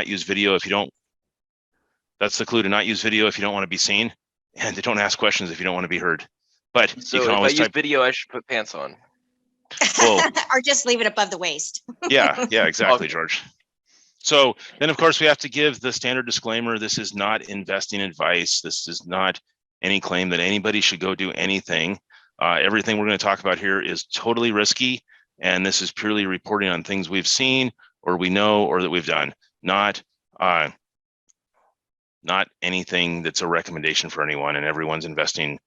not use video if you don't. That's the clue, to not use video if you don't want to be seen, and to don't ask questions if you don't want to be heard. But So you can if I always use type. video, I should put pants on. Well, Or just leave it above the waist. yeah, exactly, Okay. George. So then, of course, we have to give the standard disclaimer. This is not investing advice. This is not any claim that anybody should go do anything. Everything we're going to talk about here is totally risky, and this is purely reporting on things we've seen or we know or that we've done, not anything that's a recommendation for anyone. And everyone's investing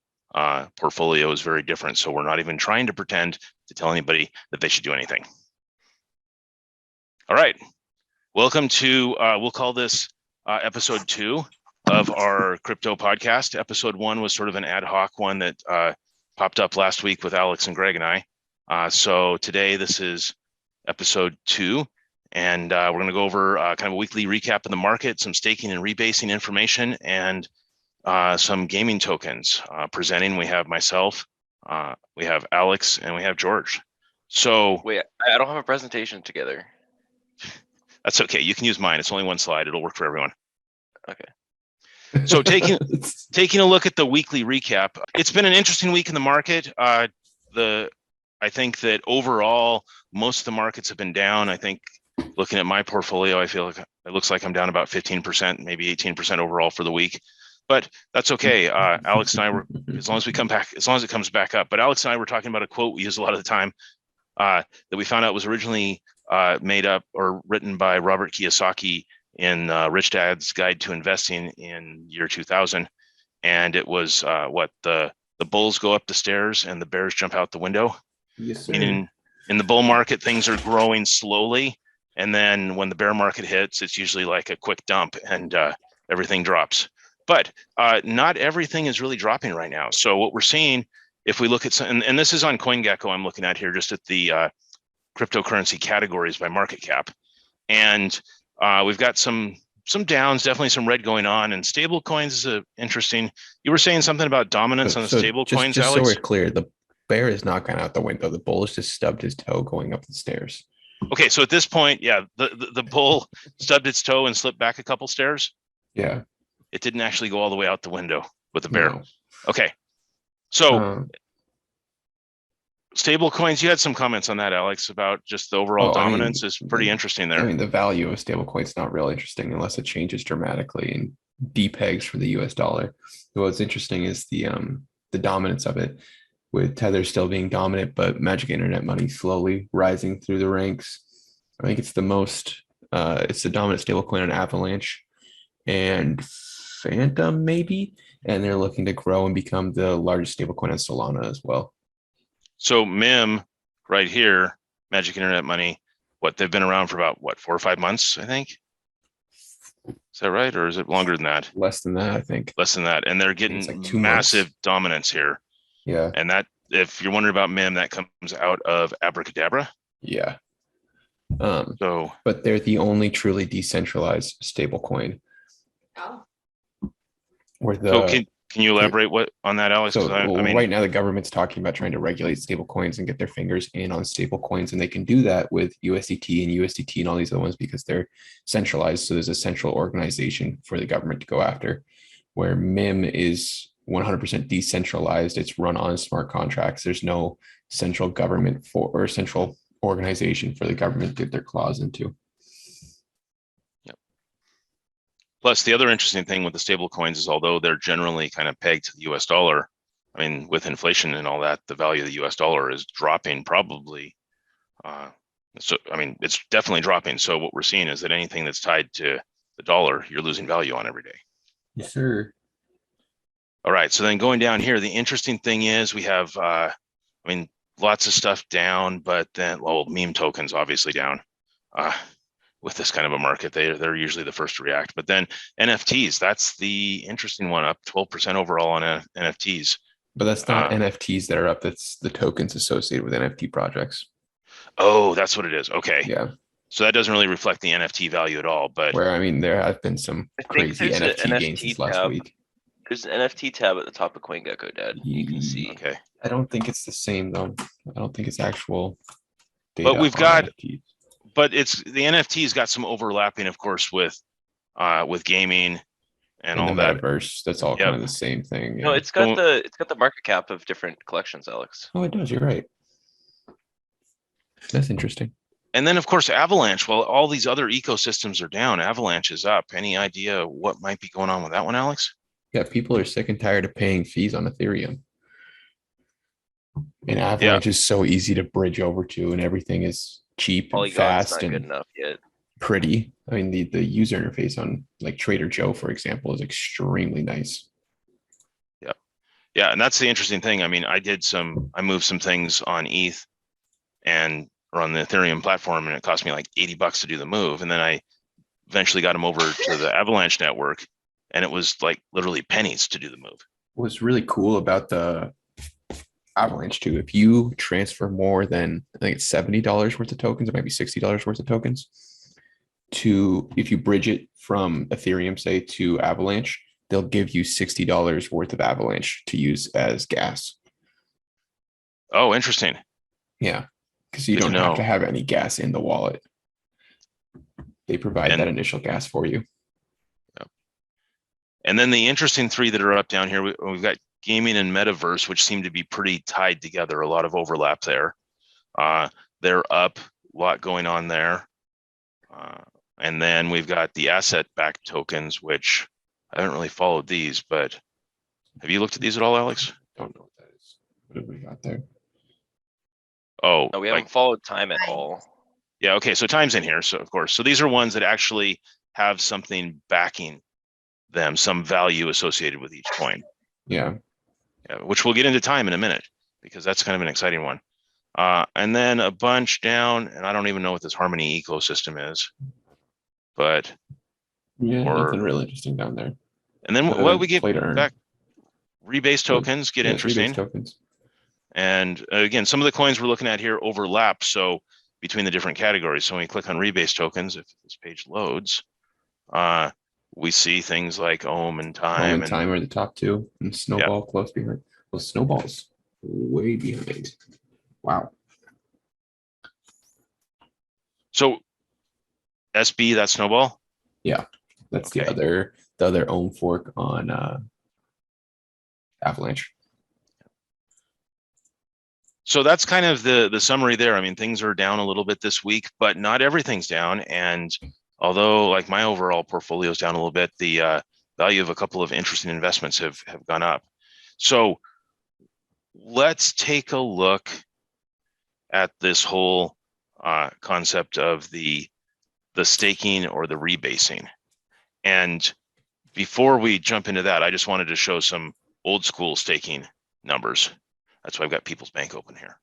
portfolio is very different. So we're not even trying to pretend to tell anybody that they should do anything. All right. Welcome to, we'll call this episode 2 of our crypto podcast. Episode 1 was sort of an ad hoc one that popped up last week with Alex and Greg and I. So today this is episode 2, and we're going to go over kind of a weekly recap of the market, some staking and rebasing information, and some gaming tokens. Presenting, we have myself, we have Alex, and we have George. So Wait, I don't have a presentation together. that's okay. You can use mine. It's only one slide. It'll work for everyone. Okay. So taking a look at the weekly recap, it's been an interesting week in the market. I think that overall, most of the markets have been down. I think looking at my portfolio, I feel like it looks like I'm down about 15%, maybe 18% overall for the week. But that's okay. Alex and I were, as long as it comes back up. But Alex and I were talking about a quote we use a lot of the time that we found out was originally made up or written by Robert Kiyosaki in Rich Dad's Guide to Investing in year 2000. And it was the bulls go up the stairs and the bears jump out the window. Yes, sir. In the bull market, things are growing slowly. And then when the bear market hits, it's usually like a quick dump and everything drops. But not everything is really dropping right now. So what we're seeing, if we look at some, and this is on CoinGecko, I'm looking at here just at the cryptocurrency categories by market cap. And we've got some downs, definitely some red going on, and stable coins is interesting. You were saying something about dominance on the stable coins, just Alex? so we're clear, the bear is not gone out the window. The bull has just stubbed his toe going up the stairs. Okay, so at this point, yeah, the bull stubbed its toe and slipped back a couple stairs. Yeah. It didn't actually go all the way out the window with the bear. No. Okay, so stable coins, you had some comments on that, Alex, about just the overall dominance is pretty interesting there. I mean, the value of stable coins is not real interesting unless it changes dramatically and depegs for the US dollar. What's interesting is the dominance of it, with Tether still being dominant, but Magic Internet Money slowly rising through the ranks. I think it's the dominant stablecoin on Avalanche and Phantom, maybe, and they're looking to grow and become the largest stablecoin on Solana as well. So MIM right here, Magic Internet Money, they've been around for about 4 or 5 months, I think. Is that right? Or is it longer than that? Less than that, I think. Less than that. And they're getting like 2 massive months. Dominance here. Yeah. And that, if you're wondering about MIM, that comes out of Abracadabra. Yeah. But they're the only truly decentralized stablecoin. Oh. Can you elaborate on that, Alex? So I mean, right now the government's talking about trying to regulate stable coins and get their fingers in on stable coins, and they can do that with USDT and all these other ones because they're centralized. So there's a central organization for the government to go after, where MIM is 100% decentralized. It's run on smart contracts. There's no central government or central organization for the government to get their claws into. plus, the other interesting thing with the stable coins is although they're generally kind of pegged to the US dollar, I mean, with inflation and all that, the value of the US dollar is dropping probably. So, I mean, it's definitely dropping. So what we're seeing is that anything that's tied to the dollar, you're losing value on every day. Yes, sir. All right. So then going down here, the interesting thing is we have, lots of stuff down, but then, meme tokens obviously down. With this kind of a market, they're usually the first to react. But then NFTs, that's the interesting one, up 12% overall on NFTs. But that's not NFTs that are up. That's the tokens associated with NFT projects. Oh, that's what it is. Okay. Yeah. So that doesn't really reflect the NFT value at all. But there have been some crazy NFT gains this last week. There's an NFT tab at the top of CoinGecko, Dad. You can see. Okay. I don't think it's the same though. I don't think it's actual data. But we've got NFTs. But the NFTs got some overlapping, of course, with with gaming and In all the that. metaverse, that's all kind of the same thing. No, yeah. it's got the market cap of different collections, Alex. Oh, it does. You're right. That's interesting. And then, of course, Avalanche. Well, all these other ecosystems are down. Avalanche is up. Any idea what might be going on with that one, Alex? Yeah, people are sick and tired of paying fees on Ethereum. And Avalanche is so easy to bridge over to, and everything is cheap and Polygon's fast not and good enough yet. pretty. I mean, the user interface on like Trader Joe, for example, is extremely nice. Yeah, and that's the interesting thing. I mean, I moved some things on ETH or on the Ethereum platform, and it cost me like $80 to do the move. And then I eventually got them over to the Avalanche network, and it was like literally pennies to do the move. What's really cool about the Avalanche too, if you transfer more than, I think it's $70 worth of tokens, it might be $60 worth of tokens, if you bridge it from Ethereum, say, to Avalanche, they'll give you $60 worth of Avalanche to use as gas. Oh, interesting. Yeah, because you Good to don't have know. to have any gas in the wallet. They provide that initial gas for you. And then the interesting three that are up down here, we've got gaming and metaverse, which seem to be pretty tied together. A lot of overlap there. They're up, a lot going on there. And then we've got the asset-backed tokens, which I haven't really followed these, but have you looked at these at all, Alex? Don't know what that is. What have we got there? Oh, No, we haven't followed time at all. yeah. Okay. So time's in here. So of course, so these are ones that actually have something backing them, some value associated with each coin. Yeah. Which we'll get into time in a minute, because that's kind of an exciting one. And then a bunch down, and I don't even know what this Harmony ecosystem is, but Yeah, nothing really interesting down there. and then what we get Play to earn. back, rebase tokens get Yeah, interesting. rebase tokens. And again, some of the coins we're looking at here overlap. So between the different categories. So when we click on rebase tokens, if this page loads, we see things like Ohm and Time. Time are the top two, and Snowball close behind. Well, Snowball's way behind. Wow. So SB, that's Snowball? Yeah, that's Okay. the other Ohm fork on Avalanche. So that's kind of the summary there. I mean, things are down a little bit this week, but not everything's down. And although like my overall portfolio is down a little bit, the value of a couple of interesting investments have gone up. So let's take a look at this whole concept of the staking or the rebasing. And before we jump into that, I just wanted to show some old school staking numbers. That's why I've got People's Bank open here.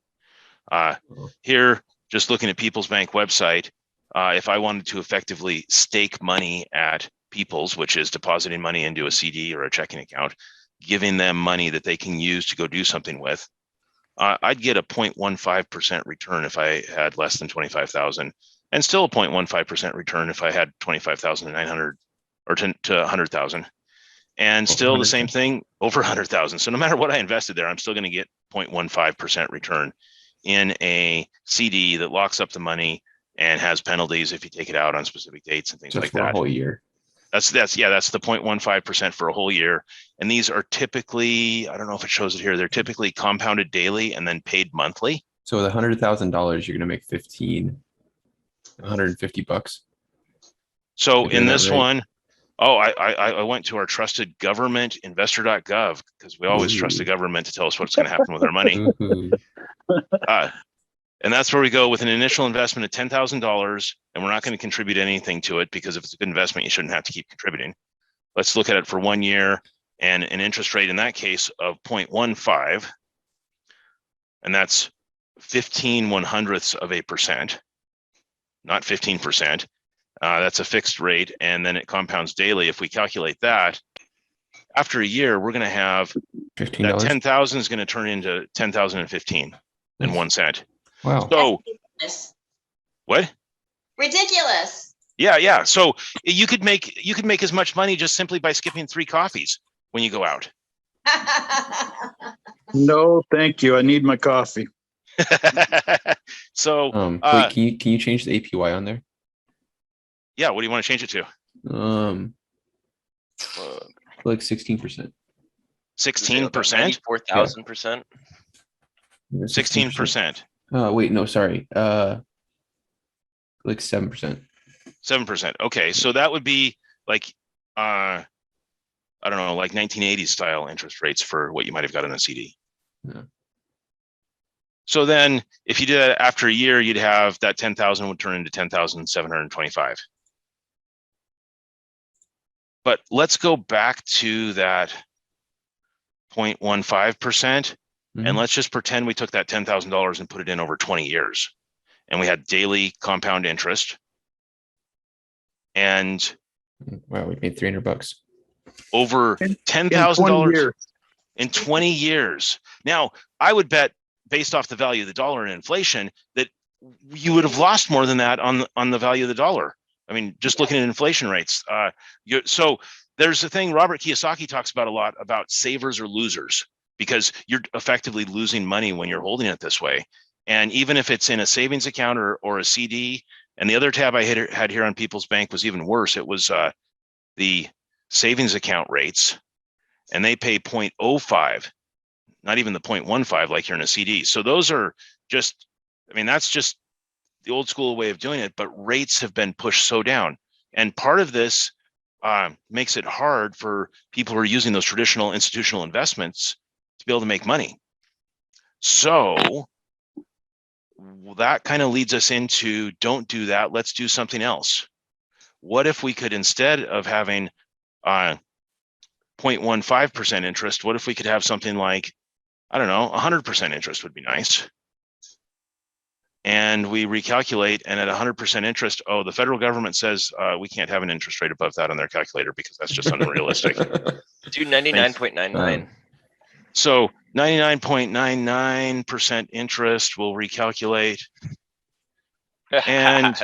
Here, just looking at People's Bank website, if I wanted to effectively stake money at People's, which is depositing money into a CD or a checking account, giving them money that they can use to go do something with, I'd get a 0.15% return if I had less than 25,000, and still a 0.15% return if I had 25,900 or to 100,000. And still the same thing over 100,000. So no matter what I invested there, I'm still going to get 0.15% return in a CD that locks up the money and has penalties if you take it out on specific dates and things Just like for that. a whole year. That's the 0.15% for a whole year. And these are typically, I don't know if it shows it here, they're typically compounded daily and then paid monthly. So with $100,000, you're gonna make $150. So You're in doing that this right. one, I went to our trusted government, investor.gov, because we always trust the government to tell us what's going to happen with our money. Ooh. And that's where we go with an initial investment of $10,000, and we're not going to contribute anything to it, because if it's a good investment, you shouldn't have to keep contributing. Let's look at it for 1 year, and an interest rate in that case of 0.15, and that's 0.15%, not 15%. That's a fixed rate, and then it compounds daily. If we calculate that, after a year, we're going to have $15. that 10,000 is going to turn into 10,015 and 1 cent. Wow. So Ridiculous. what? Ridiculous. Yeah. So you could make as much money just simply by skipping 3 coffees when you go out. No, thank you. I need my coffee. So Wait, can you change the APY on there? yeah, what do you want to change it to? Like 16%. 16%, 94,000%. 16%, Oh, wait, no, sorry. Like 7%. 7%. Okay, so that would be like, I don't know, like 1980s style interest rates for what you might have got in a CD. Yeah. So then if you did that after a year, you'd have that 10,000 would turn into 10,725. But let's go back to that 0.15%. And Mhm. let's just pretend we took that $10,000 and put it in over 20 years. And we had daily compound interest. And Wow, we made $300. over In 20 $10,000 years. in 20 years. Now, I would bet based off the value of the dollar and inflation that you would have lost more than that on the value of the dollar. I mean, just looking at inflation rates. So there's a thing Robert Kiyosaki talks about a lot about savers or losers, because you're effectively losing money when you're holding it this way. And even if it's in a savings account or a CD, and the other tab I had here on People's Bank was even worse. It was the savings account rates, and they pay 0.05, not even the 0.15 like you're in a CD. So those are just, I mean, that's just the old school way of doing it, but rates have been pushed so down. And part of this makes it hard for people who are using those traditional institutional investments to be able to make money. So that kind of leads us into, don't do that. Let's do something else. What if we could, instead of having 0.15% interest, what if we could have something like, I don't know, 100% interest would be nice. And we recalculate, and at 100% interest, oh, the federal government says we can't have an interest rate above that on their calculator because that's just unrealistic. Do 99.99. So 99.99% interest will recalculate. And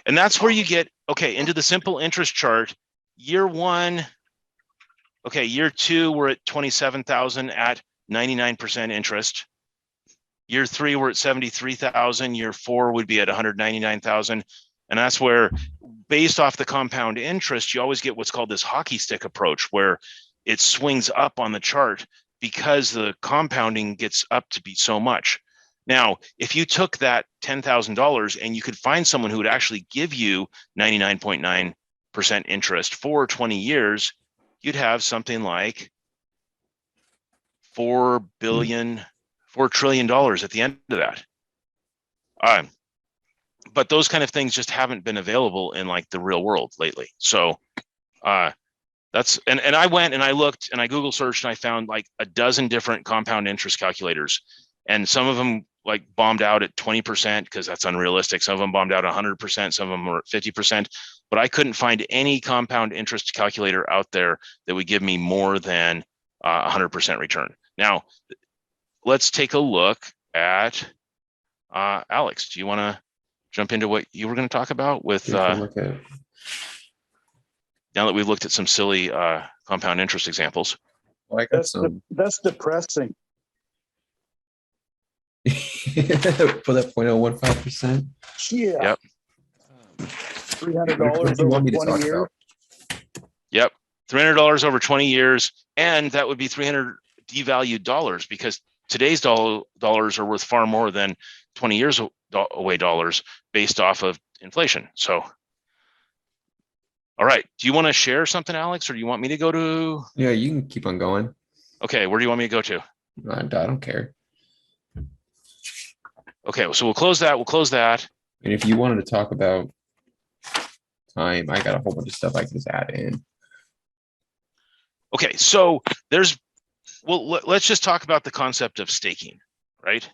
that's where you get, okay, into the simple interest chart. Year one, okay, year two, we're at 27,000 at 99% interest. Year three, we're at 73,000. Year four would be at 199,000. And that's where, based off the compound interest, you always get what's called this hockey stick approach, where it swings up on the chart because the compounding gets up to be so much. Now, if you took that $10,000 and you could find someone who would actually give you 99.9% interest for 20 years, you'd have something like $4 trillion at the end of that. But those kind of things just haven't been available in like the real world lately. So that's, and I went and I looked and I Google searched and I found like a dozen different compound interest calculators, and some of them like bombed out at 20% because that's unrealistic. Some of them bombed out 100%, some of them were at 50%, but I couldn't find any compound interest calculator out there that would give me more than 100% return. Now, let's take a look at Alex. Do you want to jump into what you were going to talk about with now that we've looked at some silly compound interest examples? Well, I got some. That's depressing. For that 0.015%. Yeah. Yep. $300 over 20 years. Yep. $300 over 20 years. And that would be 300 devalued dollars, because today's dollars are worth far more than 20 years away dollars based off of inflation. So, all right. Do you want to share something, Alex, or do you want me to go to? Yeah, you can keep on going. Okay. Where do you want me to go to? I don't care. Okay. So we'll close that. We'll close that. And if you wanted to talk about time, I got a whole bunch of stuff I can just add in. Okay. So let's just talk about the concept of staking, right?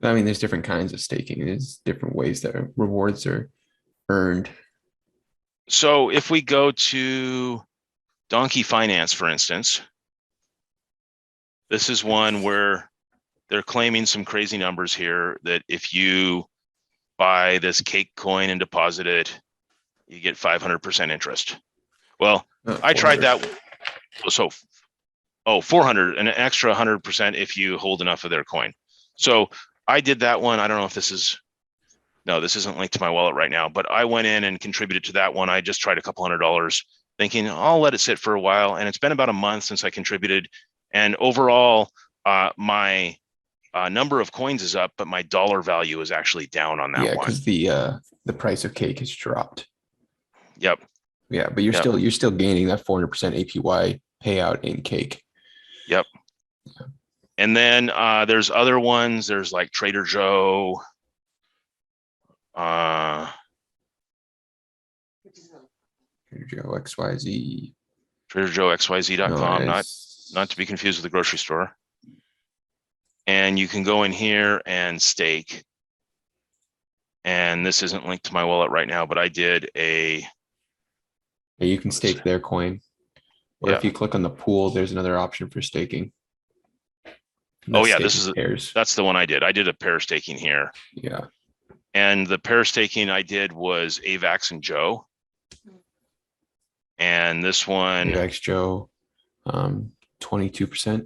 I mean, there's different kinds of staking. There's different ways that rewards are earned. So if we go to Donkey Finance, for instance, this is one where they're claiming some crazy numbers here that if you buy this cake coin and deposit it, you get 500% interest. Well, I tried that. So, 400, an extra 100% if you hold enough of their coin. So I did that one. I don't know if this is No, this isn't linked to my wallet right now, but I went in and contributed to that one. I just tried a couple $100 thinking I'll let it sit for a while. And it's been about a month since I contributed. And overall, my number of coins is up, but my dollar value is actually down on that Yeah, one. because the price of cake has dropped. Yep. Yeah, but you're still gaining that 400% APY payout in cake. Yep. And then there's other ones. There's like Trader Joe. Trader Joe XYZ. Trader Joe XYZ.com, No, not to be confused with the grocery store. And you can go in here and stake. And this isn't linked to my wallet right now, but I did Yeah, you can stake their coin. Or if you click on the pool, there's another option for staking. Oh yeah, this is pairs. That's the one I did. I did a pair staking here. Yeah. And the pair staking I did was AVAX and Joe. And this one, AVAX Joe, 22%.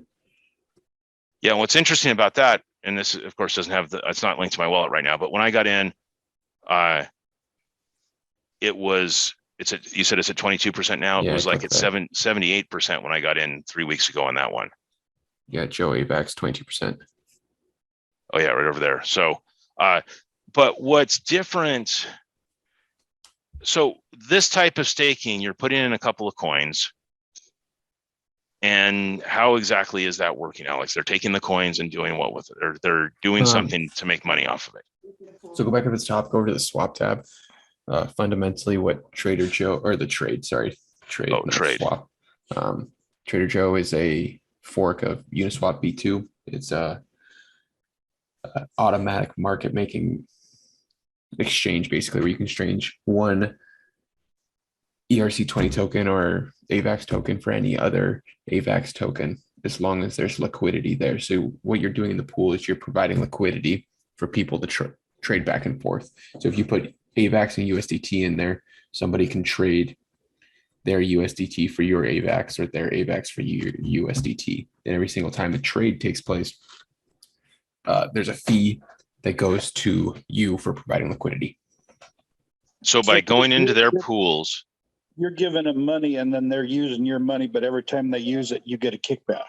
Yeah, what's interesting about that, and this of course doesn't have it's not linked to my wallet right now, but when I got in, you said it's at 22% now. Yeah, it was like at 78% when I got in 3 weeks ago on that one. Yeah, Joe AVAX 22%. Oh yeah, right over there. So, but what's different? So this type of staking, you're putting in a couple of coins. And how exactly is that working, Alex? They're taking the coins and doing what with it? Or they're doing something to make money off of it. So go back up to the top, go over to the swap tab. Fundamentally what Trader Joe, or the trade, sorry, trade, not trade. Swap. Trader Joe is a fork of Uniswap V2. It's a automatic market making exchange, basically, where you can exchange one ERC20 token or AVAX token for any other AVAX token, as long as there's liquidity there. So what you're doing in the pool is you're providing liquidity for people to trade back and forth. So if you put AVAX and USDT in there, somebody can trade their USDT for your AVAX or their AVAX for your USDT. And every single time a trade takes place, there's a fee that goes to you for providing liquidity. So by going into their pools, you're giving them money and then they're using your money, but every time they use it, you get a kickback.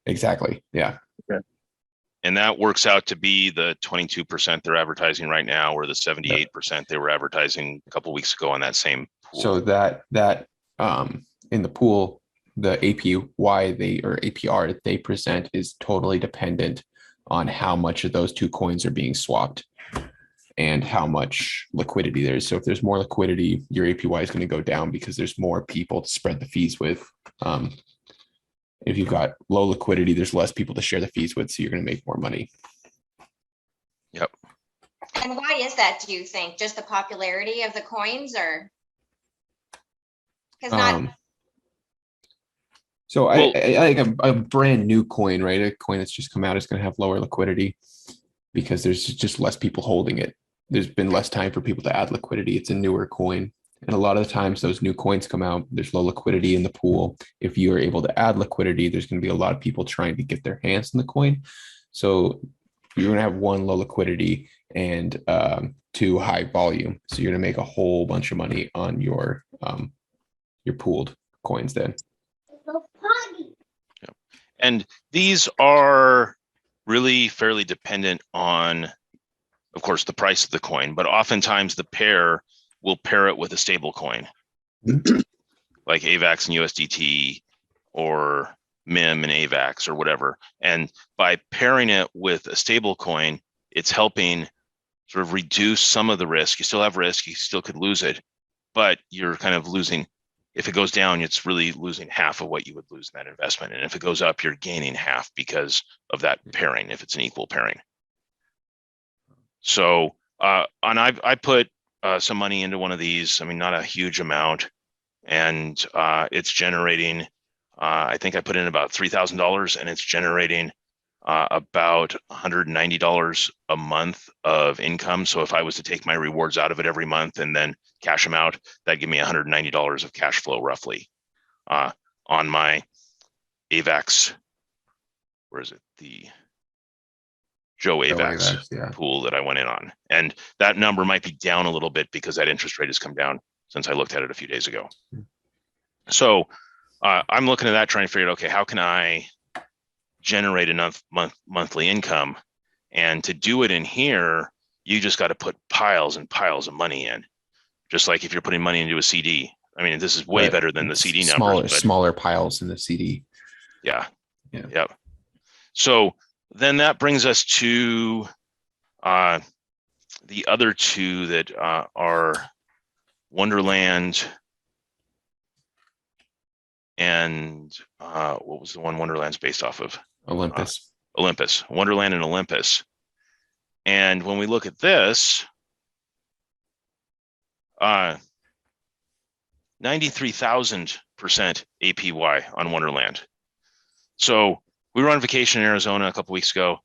Exactly. Yeah. Okay. And that works out to be the 22% they're advertising right now, or the 78% they were advertising a couple of weeks ago on that same pool. So that in the pool, the APY or APR they present is totally dependent on how much of those two coins are being swapped and how much liquidity there is. So if there's more liquidity, your APY is going to go down because there's more people to spread the fees with. If you've got low liquidity, there's less people to share the fees with, so you're going to make more money. Yep. And why is that, do you think? Just the popularity of the coins, or? So I think a brand new coin, right? A coin that's just come out is going to have lower liquidity because there's just less people holding it. There's been less time for people to add liquidity. It's a newer coin. And a lot of the times those new coins come out, there's low liquidity in the pool. If you are able to add liquidity, there's going to be a lot of people trying to get their hands on the coin. So you're going to have one, low liquidity, and two, high volume. So you're going to make a whole bunch of money on your pooled coins then. Yep. And these are really fairly dependent on, of course, the price of the coin, but oftentimes the pair will pair it with a stable coin like AVAX and USDT or MIM and AVAX or whatever. And by pairing it with a stable coin, it's helping sort of reduce some of the risk. You still have risk, you still could lose it, but you're kind of losing. If it goes down, it's really losing half of what you would lose in that investment. And if it goes up, you're gaining half because of that pairing, if it's an equal pairing. So, and I put some money into one of these. I mean, not a huge amount, and it's generating. I think I put in about $3,000, and it's generating about $190 a month of income. So if I was to take my rewards out of it every month and then cash them out, that'd give me $190 of cash flow roughly on my AVAX. Where is it? The Joe Avax AVAX, yeah. pool that I went in on. And that number might be down a little bit because that interest rate has come down since I looked at it a few days ago. So I'm looking at that, trying to figure out, okay, how can I generate enough monthly income? And to do it in here, you just got to put piles and piles of money in. Just like if you're putting money into a CD. I mean, this is way better than the CD numbers. Smaller piles in the CD. Yeah. Yeah. Yep. So then that brings us to the other two that are Wonderland and what was the one Wonderland's based off of? Olympus. Olympus. Wonderland and Olympus. And when we look at this, 93,000% APY on Wonderland. So we were on vacation in Arizona a couple weeks ago,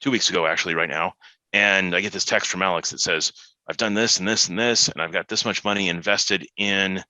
2 weeks ago, actually, right now. And I get this text from Alex that says, I've done this and this and this, and I've got this much money invested in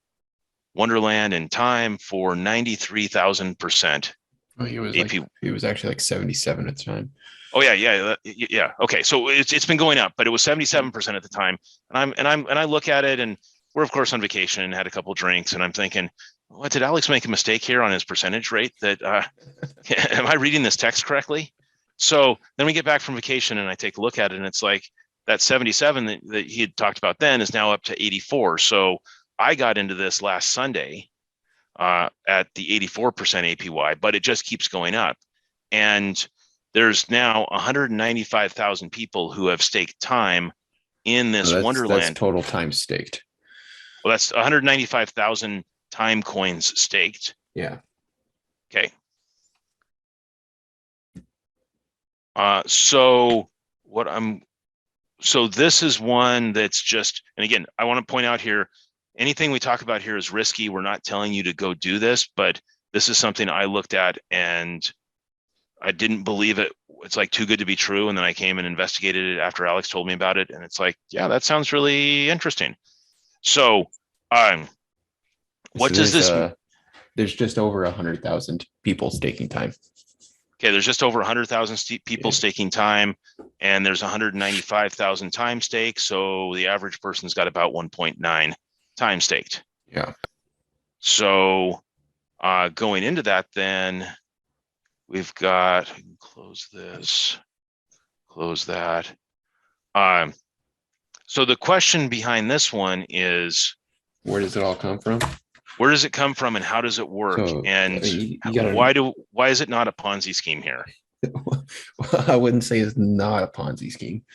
Wonderland and time for 93,000%. Oh, he was AP. like, he was actually like 77 at the time. Oh yeah. Okay, so it's been going up, but it was 77% at the time. And I look at it, and we're of course on vacation and had a couple drinks, and I'm thinking, what, did Alex make a mistake here on his percentage rate? That am I reading this text correctly? So then we get back from vacation, and I take a look at it, and it's like that 77 that he had talked about then is now up to 84. So I got into this last Sunday at the 84% APY, but it just keeps going up. And there's now 195,000 people who have staked time in this Wonderland. That's total time staked. Well, that's 195,000 time coins staked. Yeah. Okay. So this is one that's just, and again, I want to point out here, anything we talk about here is risky. We're not telling you to go do this, but this is something I looked at and I didn't believe it. It's like too good to be true. And then I came and investigated it after Alex told me about it. And it's like, yeah, that sounds really interesting. So, what does this mean? There's just over 100,000 people staking time. Okay, there's just over 100,000 people staking time, and there's 195,000 time staked. So the average person's got about 1.9 time staked. Yeah. So going into that, then we've got, I can close this, close that. So the question behind this one is, where does it all come from? Where does it come from and how does it work? So, and you why is it not a Ponzi scheme here? I wouldn't say it's not a Ponzi scheme.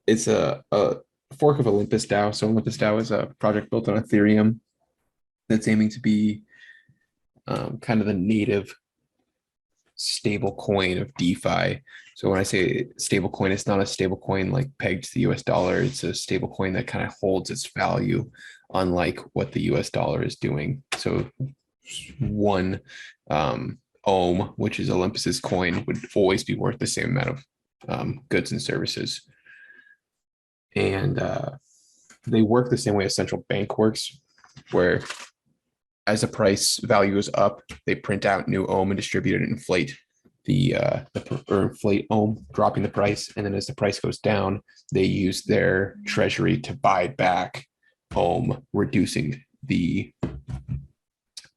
It's a fork of Olympus DAO. So Olympus DAO is a project built on Ethereum that's aiming to be kind of the native stable coin of DeFi. So when I say stable coin, it's not a stable coin like pegged to the US dollar. It's a stable coin that kind of holds its value, unlike what the US dollar is doing. So one ohm, which is Olympus's coin, would always be worth the same amount of goods and services. And they work the same way a central bank works, where as the price value is up, they print out new ohm and distribute it and inflate or inflate ohm, dropping the price. And then as the price goes down, they use their treasury to buy back ohm, reducing the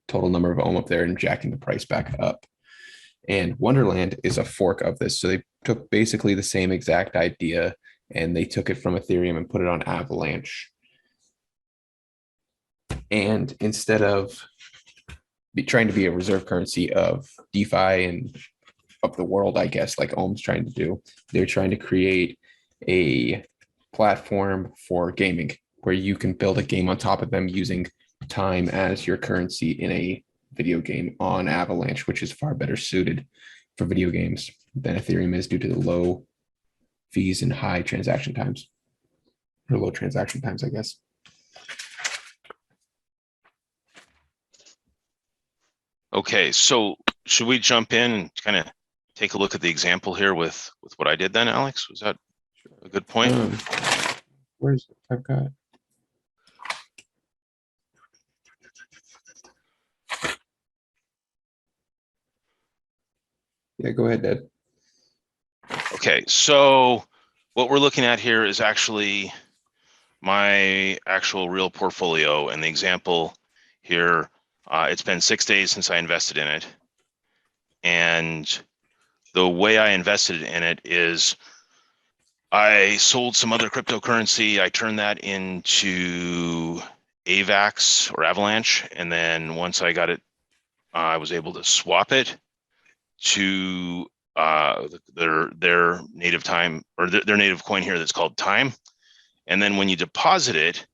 total number of ohm up there and jacking the price back up. And Wonderland is a fork of this. So they took basically the same exact idea and they took it from Ethereum and put it on Avalanche. And instead of trying to be a reserve currency of DeFi and of the world, I guess, like Ohm's trying to do, they're trying to create a platform for gaming where you can build a game on top of them using time as your currency in a video game on Avalanche, which is far better suited for video games than Ethereum is due to the low fees and high transaction times, or low transaction times, I guess. Okay, so should we jump in and kind of take a look at the example here with what I did then, Alex? Was that a good point? Where's I've got? Yeah, go ahead, Dad. Okay, so what we're looking at here is actually my actual real portfolio, and the example here, it's been 6 days since I invested in it. And the way I invested in it is I sold some other cryptocurrency. I turned that into AVAX or Avalanche. And then once I got it, I was able to swap it to their native time, or their native coin here that's called Time. And then when you deposit it,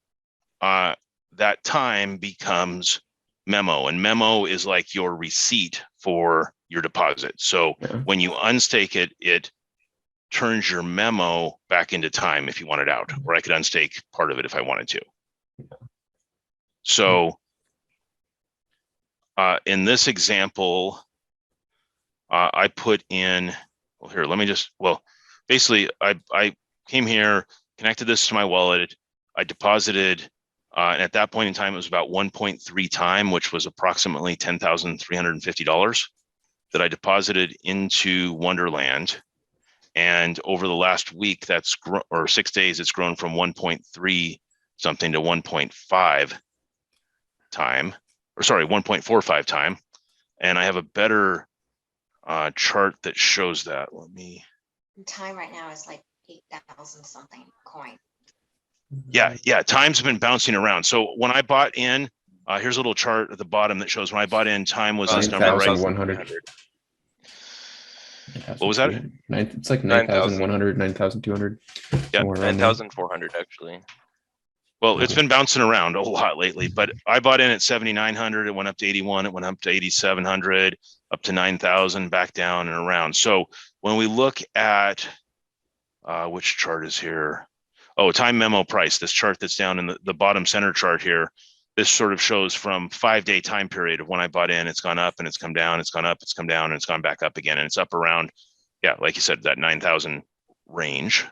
that Time becomes Memo, and Memo is like your receipt for your deposit. So when you unstake it, it turns your Memo back into Time if you want it out, or I could unstake part of it if I wanted to. So in this example, I put in, well, here, let me just, well, basically I came here, connected this to my wallet, I deposited, and at that point in time, it was about 1.3 Time, which was approximately $10,350 that I deposited into Wonderland. And over the last week, or 6 days, it's grown from 1.3 something to 1.5 Time, or sorry, 1.45 Time. And I have a better chart that shows that. Let me. Time right now is like 8,000 something coin. Yeah, Time's been bouncing around. So when I bought in, here's a little chart at the bottom that shows when I bought in, Time was this number right. 9,100. What was that? It's like 9,100, 9,200. Yeah, 9,400 actually. Well, it's been bouncing around a lot lately, but I bought in at 7,900. It went up to 81. It went up to 8,700, up to 9,000, back down and around. So when we look at which chart is here? Oh, Time Memo price, this chart that's down in the bottom center chart here. This sort of shows from 5-day time period of when I bought in, it's gone up and it's come down, it's gone up, it's come down, and it's gone back up again. And it's up around, yeah, like you said, that 9,000 range.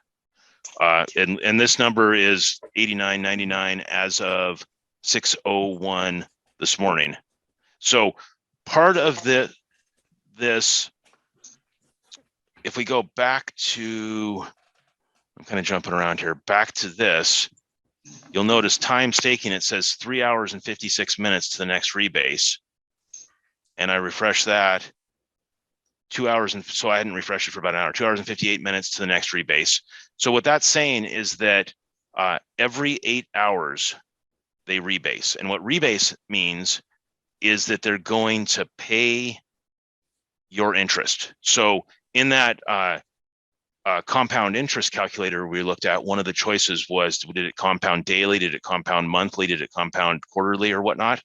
And this number is 89.99 as of 6:01 this morning. So part of this, if we go back to, I'm kind of jumping around here, back to this, you'll notice Time staking, it says 3 hours and 56 minutes to the next rebase. And I refresh that, 2 hours, and so I hadn't refreshed it for about an hour, 2 hours and 58 minutes to the next rebase. So what that's saying is that every 8 hours they rebase. And what rebase means is that they're going to pay your interest. So in that compound interest calculator we looked at, one of the choices was, did it compound daily? Did it compound monthly? Did it compound quarterly or whatnot?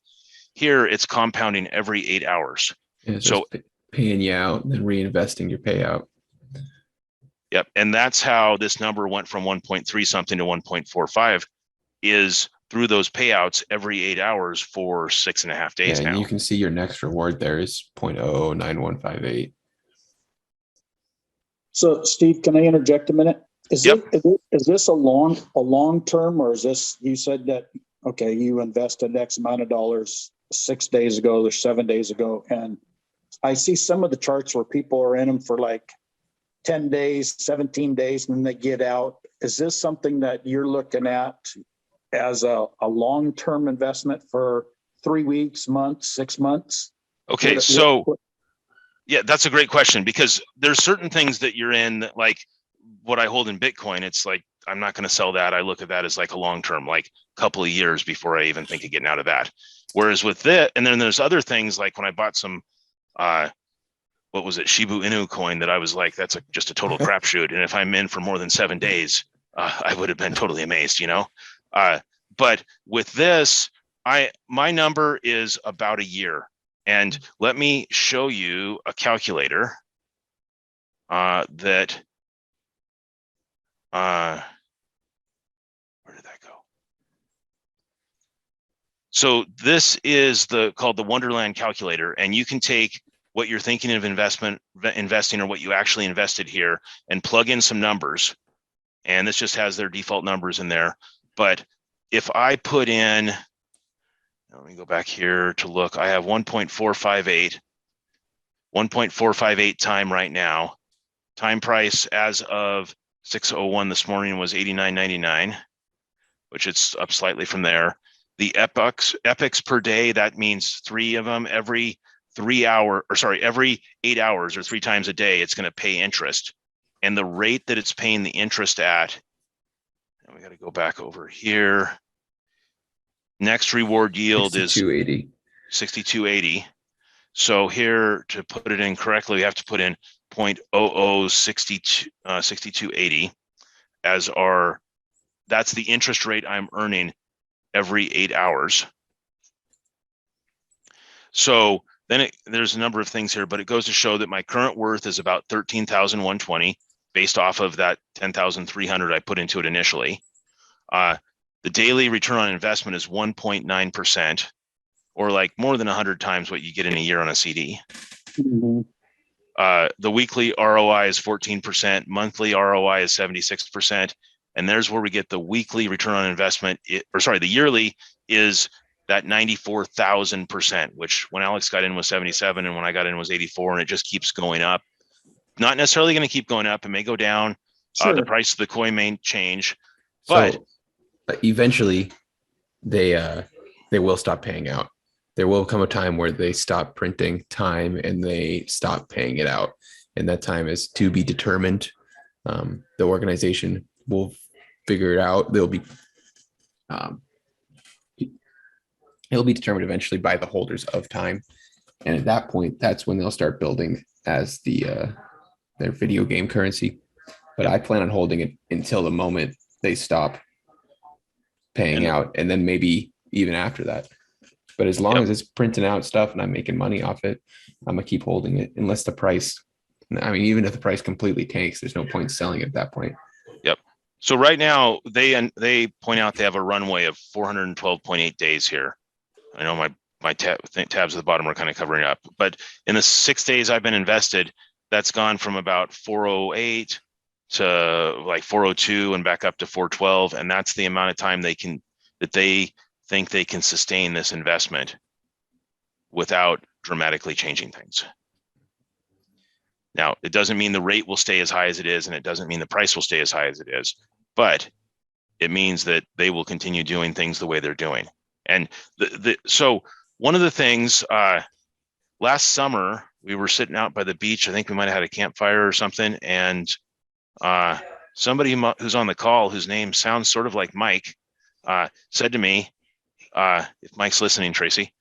Here it's compounding every 8 hours. Yeah, so paying you out and then reinvesting your payout. Yep. And that's how this number went from 1.3 something to 1.45, is through those payouts every 8 hours for 6.5 days now. And you can see your next reward there is 0.009158. So Steve, can I interject a minute? Is this a long term, or is this, you said that, okay, you invested X amount of dollars 6 days ago or 7 days ago, and I see some of the charts where people are in them for like 10 days, 17 days, and then they get out. Is this something that you're looking at as a long-term investment for 3 weeks, months, 6 months? Okay, yeah, that's a great question, because there's certain things that you're in, like what I hold in Bitcoin. It's like, I'm not going to sell that. I look at that as like a long-term, like a couple of years before I even think of getting out of that. Whereas with it, and then there's other things like when I bought some, what was it, Shibu Inu coin, that I was like, that's just a total crapshoot. And if I'm in for more than 7 days, I would have been totally amazed, you know? But with this, my number is about a year. And let me show you a calculator that, where did that go? So this is called the Wonderland Calculator, and you can take what you're thinking of investing or what you actually invested here and plug in some numbers. And this just has their default numbers in there. But if I put in, let me go back here to look, I have 1.458. 1.458 time right now. Time price as of 6:01 this morning was 89.99, which it's up slightly from there. The epochs per day, that means 3 of them every 8 hours or 3 times a day, it's going to pay interest. And the rate that it's paying the interest at, and we got to go back over here. Next reward yield is 62.80. So here, to put it in correctly, we have to put in 0.006280 as that's the interest rate I'm earning every 8 hours. So then there's a number of things here, but it goes to show that my current worth is about 13,120 based off of that 10,300 I put into it initially. The daily return on investment is 1.9%, or like more than 100 times what you get in a year on a CD. Mhm. The weekly ROI is 14%, monthly ROI is 76%. And there's where we get the weekly return on investment, the yearly is that 94,000%, which when Alex got in was 77 and when I got in was 84, and it just keeps going up. Not necessarily going to keep going up. It may go down. Sure. The price of the coin may change, but eventually they will stop paying out. There will come a time where they stop printing time and they stop paying it out. And that time is to be determined. The organization will figure it out. It'll be determined eventually by the holders of time. And at that point, that's when they'll start building as their video game currency. But I plan on holding it until the moment they stop paying out, and then maybe even after that. But as long as it's printing out stuff and I'm making money off it, I'm gonna keep holding it unless the price, even if the price completely tanks, there's no point selling it at that point. Yep. So right now they point out they have a runway of 412.8 days here. I know my tabs at the bottom are kind of covering up, but in the 6 days I've been invested, that's gone from about 408 to like 402 and back up to 412, and that's the amount of time they think they can sustain this investment without dramatically changing things. Now, it doesn't mean the rate will stay as high as it is, and it doesn't mean the price will stay as high as it is, but it means that they will continue doing things the way they're doing. And so one of the things, last summer, we were sitting out by the beach. I think we might have had a campfire or something, and somebody who's on the call, whose name sounds sort of like Mike, said to me, if Mike's listening, Tracy,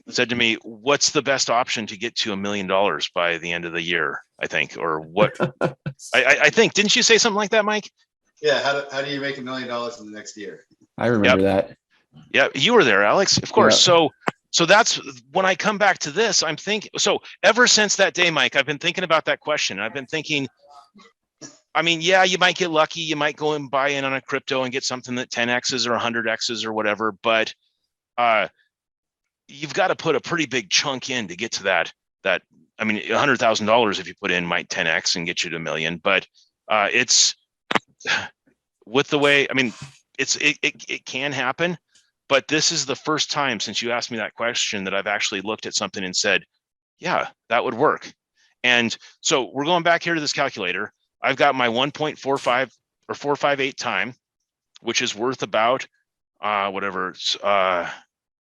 said to me, what's the best option to get to $1 million by the end of the year, I think, or what? I think, didn't you say something like that, Mike? Yeah. How do you make $1 million in the next year? I remember that. Yeah, you were there, Alex, of course. Yeah. So that's when I come back to this, I'm thinking, so ever since that day, Mike, I've been thinking about that question. I've been thinking, yeah, you might get lucky. You might go and buy in on a crypto and get something that 10Xs or 100Xs or whatever, but you've got to put a pretty big chunk in to get to that. $100,000 if you put in might 10X and get you to $1 million, but it's with the way, it can happen, but this is the first time since you asked me that question that I've actually looked at something and said, yeah, that would work. And so we're going back here to this calculator. I've got my 1.45 or 458 time, which is worth about the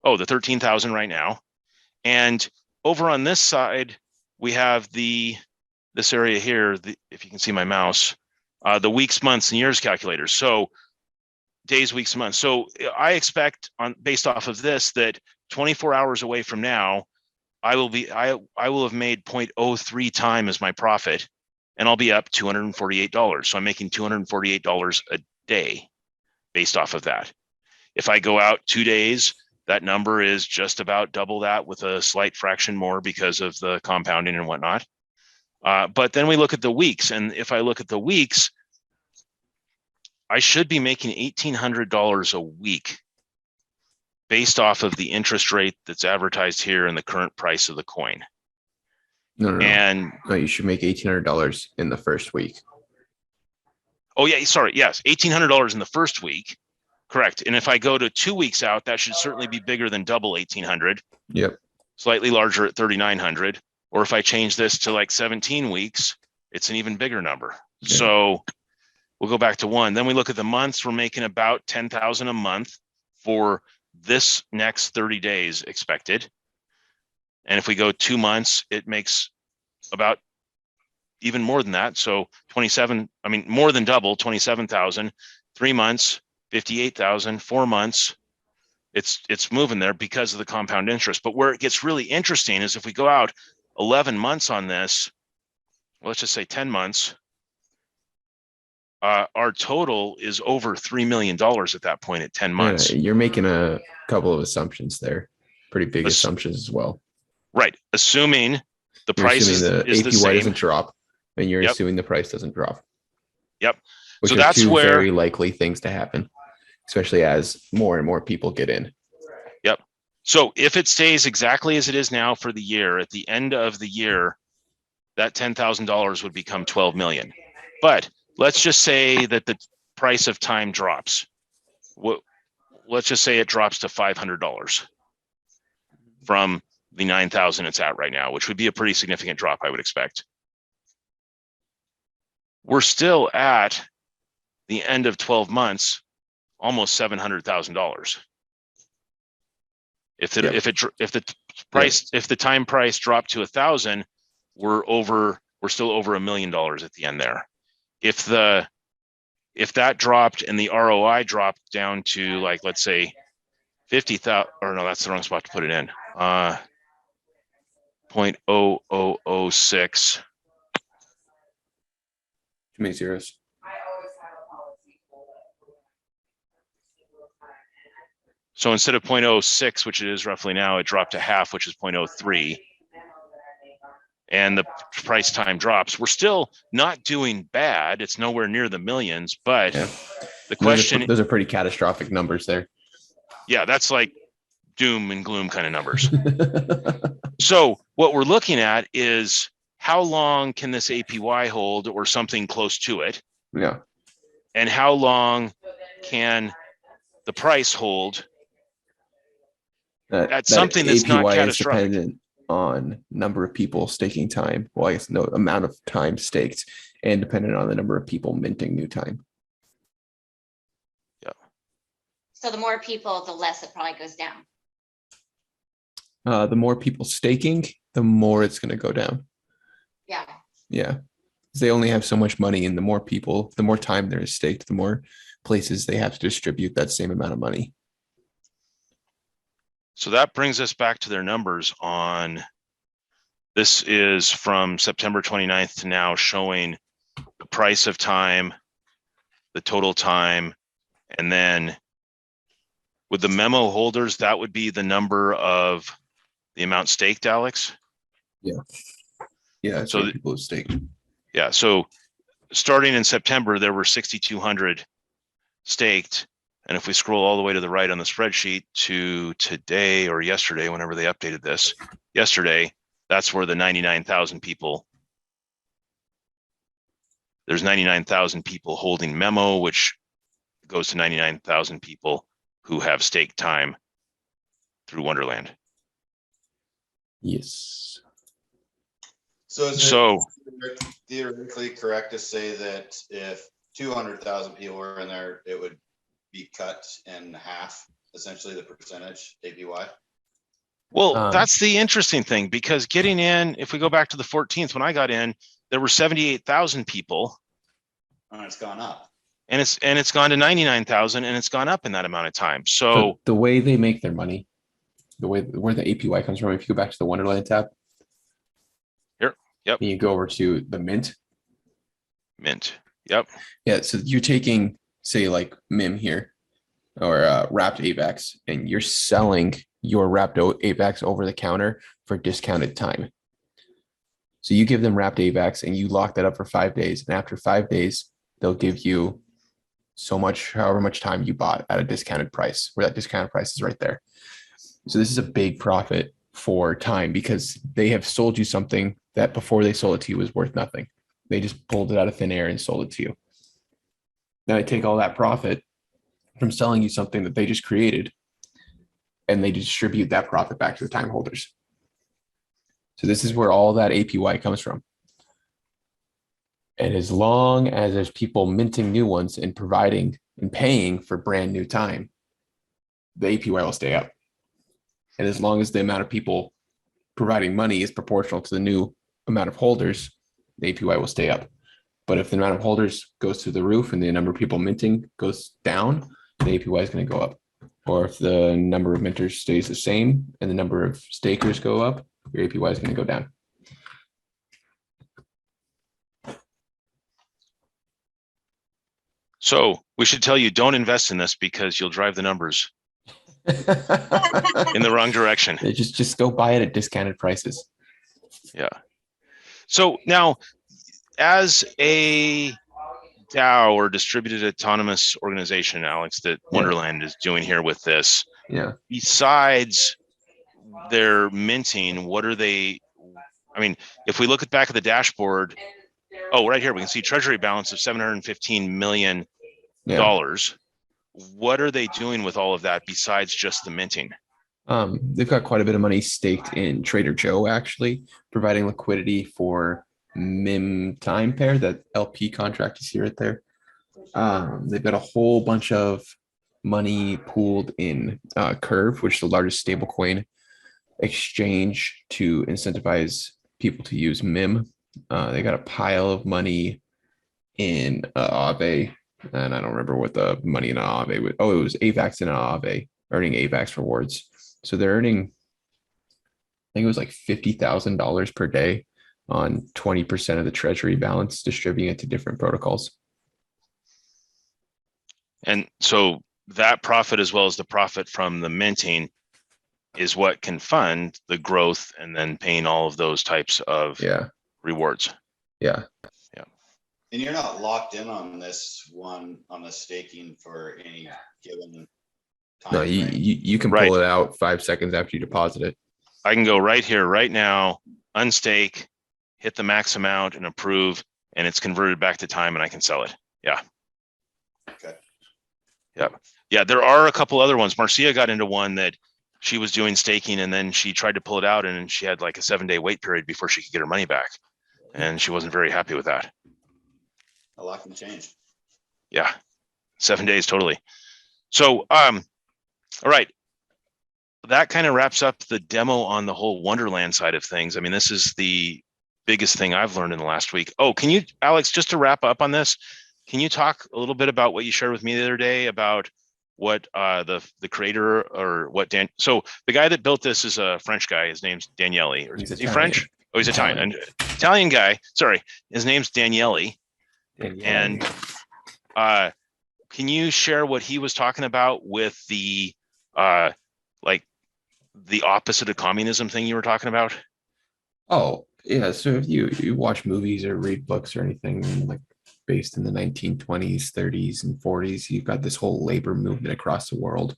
13,000 right now. And over on this side, we have this area here, if you can see my mouse, the weeks, months, and years calculator. So days, weeks, months. So I expect based off of this that 24 hours away from now, I will have made 0.03 time as my profit, and I'll be up $248. So I'm making $248 a day based off of that. If I go out 2 days, that number is just about double that with a slight fraction more because of the compounding and whatnot. But then we look at the weeks, and if I look at the weeks, I should be making $1,800 a week based off of the interest rate that's advertised here and the current price of the coin. No. And you should make $1,800 in the first week. Oh yeah, sorry. Yes, $1,800 in the first week. Correct. And if I go to 2 weeks out, that should certainly be bigger than double 1,800. Yep. Slightly larger at 3,900. Or if I change this to like 17 weeks, it's an even bigger number. Yeah. So we'll go back to 1. Then we look at the months. We're making about 10,000 a month for this next 30 days expected. And if we go 2 months, it makes about even more than that. So 27, I mean, more than double, 27,000. 3 months, 58,000. 4 months, it's moving there because of the compound interest. But where it gets really interesting is if we go out 11 months on this, well, let's just say 10 months, our total is over $3 million at that point at 10 months. Yeah, you're making a couple of assumptions there, pretty big assumptions as well. Right. Assuming the You're price assuming is the APY same. doesn't drop, and you're Yep. assuming the price doesn't drop. Yep. Which So are that's two where, very likely things to happen, especially as more and more people get in. yep. So if it stays exactly as it is now for the year, at the end of the year, that $10,000 would become 12 million. But let's just say that the price of time drops. Let's just say it drops to $500 from the 9,000 it's at right now, which would be a pretty significant drop, I would expect. We're still at the end of 12 months, almost $700,000. If the time price dropped to 1,000, we're still over $1 million at the end there. If that dropped and the ROI dropped down to, like, let's say 50,000, or no, that's the wrong spot to put it in. 0.0006. Too many zeros. So instead of 0.06, which it is roughly now, it dropped to half, which is 0.03. And the price time drops. We're still not doing bad. It's nowhere near the millions, but Yeah. the question, Those are pretty catastrophic numbers there. yeah, that's like doom and gloom kind of numbers. So what we're looking at is how long can this APY hold or something close to it? Yeah. And how long can the price hold? That's something that's not APY is catastrophic. dependent on number of people staking time. Well, I guess no amount of time staked, and dependent on the number of people minting new time. So the more people, the less it probably goes down. The more people staking, the more it's going to go down. Yeah. Yeah. 'Cause they only have so much money, and the more people, the more time there is staked, the more places they have to distribute that same amount of money. So that brings us back to their numbers on, this is from September 29th to now, showing the price of time, the total time, and then with the memo holders, that would be the number of the amount staked, Alex. Yeah. Yeah. So So people have staked. Yeah. So starting in September, there were 6,200 staked. And if we scroll all the way to the right on the spreadsheet to today or yesterday, whenever they updated this, yesterday, that's where the 99,000 people, there's 99,000 people holding memo, which goes to 99,000 people who have staked time through Wonderland. Yes. So is So it theoretically correct to say that if 200,000 people were in there, it would be cut in half, essentially the percentage APY? well, that's the interesting thing, because getting in, if we go back to the 14th, when I got in, there were 78,000 people, And it's gone up. and it's gone to 99,000, and it's gone up in that amount of time. So the way they make their money, the way where the APY comes from, if you go back to the Wonderland tab. Here, yep. And you go over to the mint. Yep. Yeah. So you're taking, say, like MIM here, or wrapped AVAX, and you're selling your wrapped AVAX over the counter for discounted time. So you give them wrapped AVAX and you lock that up for 5 days. And after 5 days, they'll give you so much, however much time you bought at a discounted price, where that discounted price is right there. So this is a big profit for time, because they have sold you something that before they sold it to you was worth nothing. They just pulled it out of thin air and sold it to you. Now they take all that profit from selling you something that they just created, and they distribute that profit back to the time holders. So this is where all that APY comes from. And as long as there's people minting new ones and providing and paying for brand new time, the APY will stay up. And as long as the amount of people providing money is proportional to the new amount of holders, the APY will stay up. But if the amount of holders goes through the roof and the number of people minting goes down, the APY is going to go up. Or if the number of minters stays the same and the number of stakers go up, your APY is going to go down. So we should tell you, don't invest in this because you'll drive the numbers in the wrong direction. Just go buy it at discounted prices. Yeah. So now, as a DAO or distributed autonomous organization, Alex, that Wonderland is doing here with this, besides their minting, what are they? I mean, if we look at back at the dashboard, right here we can see treasury balance of $715 million. What are they doing with all of that besides just the minting? They've got quite a bit of money staked in Trader Joe, actually, providing liquidity for MIM time pair. That LP contract you see right there. They've got a whole bunch of money pooled in Curve, which is the largest stablecoin exchange to incentivize people to use MIM. They got a pile of money in Aave, and I don't remember what the money in Aave was. Oh, it was AVAX in Aave, earning AVAX rewards. So they're earning, I think it was like $50,000 per day on 20% of the treasury balance, distributing it to different protocols. And so that profit, as well as the profit from the minting, is what can fund the growth and then paying all of those types of rewards. Yeah. And you're not locked in on this staking for any given time. No, you can pull it out 5 seconds after you deposit it. I can go right here, right now, unstake, hit the max amount and approve, and it's converted back to time and I can sell it. Yeah. Okay. Yeah. There are a couple other ones. Marcia got into one that she was doing staking and then she tried to pull it out and she had like a 7-day wait period before she could get her money back. And she wasn't very happy with that. A lot can change. Yeah. 7 days, totally. So, all right. That kind of wraps up the demo on the whole Wonderland side of things. I mean, this is the biggest thing I've learned in the last week. Oh, can you, Alex, just to wrap up on this, can you talk a little bit about what you shared with me the other day about what the creator or what so the guy that built this is a French guy. His name's Daniele. Or is he French? Oh, he's Italian. An Italian guy. Sorry. His name's Daniele. And can you share what he was talking about with the like the opposite of communism thing you were talking about? Oh, yeah. So if you watch movies or read books or anything like based in the 1920s, 30s, and 40s, you've got this whole labor movement across the world.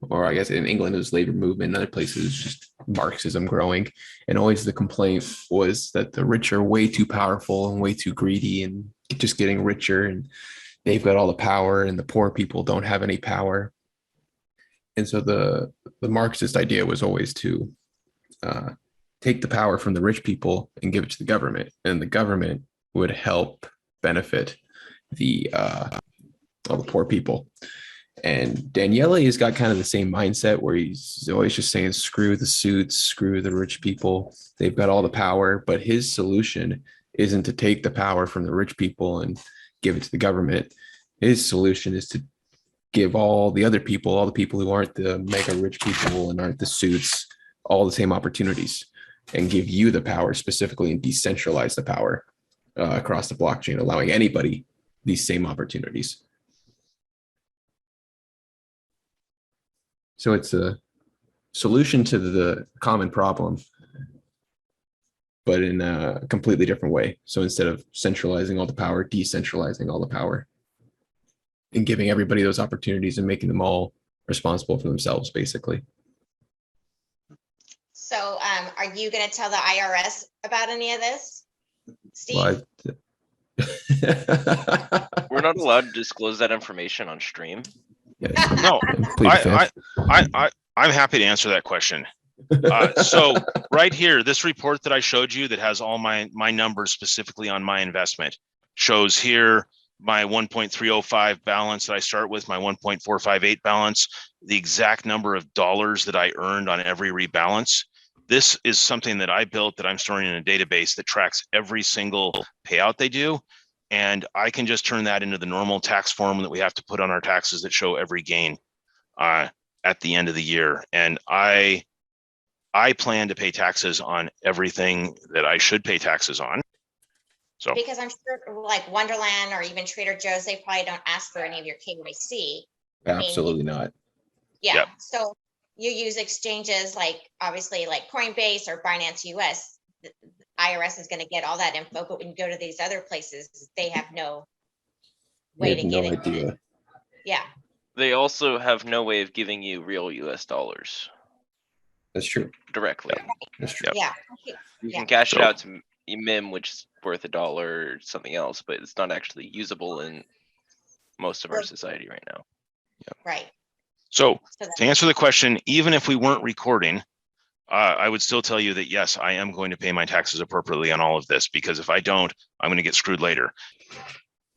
Or I guess in England, it was labor movement. In other places, just Marxism growing. And always the complaint was that the rich are way too powerful and way too greedy and just getting richer. And they've got all the power and the poor people don't have any power. And so the Marxist idea was always to take the power from the rich people and give it to the government. And the government would help benefit all the poor people. And Daniele has got kind of the same mindset where he's always just saying, screw the suits, screw the rich people. They've got all the power. But his solution isn't to take the power from the rich people and give it to the government. His solution is to give all the other people, all the people who aren't the mega rich people and aren't the suits, all the same opportunities, and give you the power specifically and decentralize the power across the blockchain, allowing anybody these same opportunities. So it's a solution to the common problem, but in a completely different way. So instead of centralizing all the power, decentralizing all the power and giving everybody those opportunities and making them all responsible for themselves, basically. So are you going to tell the IRS about any of this, Steve? Well, We're not allowed to disclose that information on stream. No, I'm happy to answer that question. So right here, this report that I showed you that has all my numbers specifically on my investment shows here my 1.305 balance that I start with, my 1.458 balance, the exact number of dollars that I earned on every rebalance. This is something that I built that I'm storing in a database that tracks every single payout they do. And I can just turn that into the normal tax form that we have to put on our taxes that show every gain at the end of the year. And I plan to pay taxes on everything that I should pay taxes on. So Because I'm sure like Wonderland or even Trader Joe's, they probably don't ask for any of your KYC. Absolutely not. Yeah, Yep. so you use exchanges like obviously like Coinbase or Binance US. The IRS is going to get all that info, but when you go to these other places, they have no We way have to no get it. idea. Yeah, They also have no way of giving you real US dollars That's true. directly. That's true. yeah. You Yeah. can cash it So- out to MIM, which is worth $1 or something else, but it's not actually usable in most of our society right now. Right. So So to answer the question, even if we weren't recording, I would still tell you that, yes, I am going to pay my taxes appropriately on all of this, because if I don't, I'm going to get screwed later.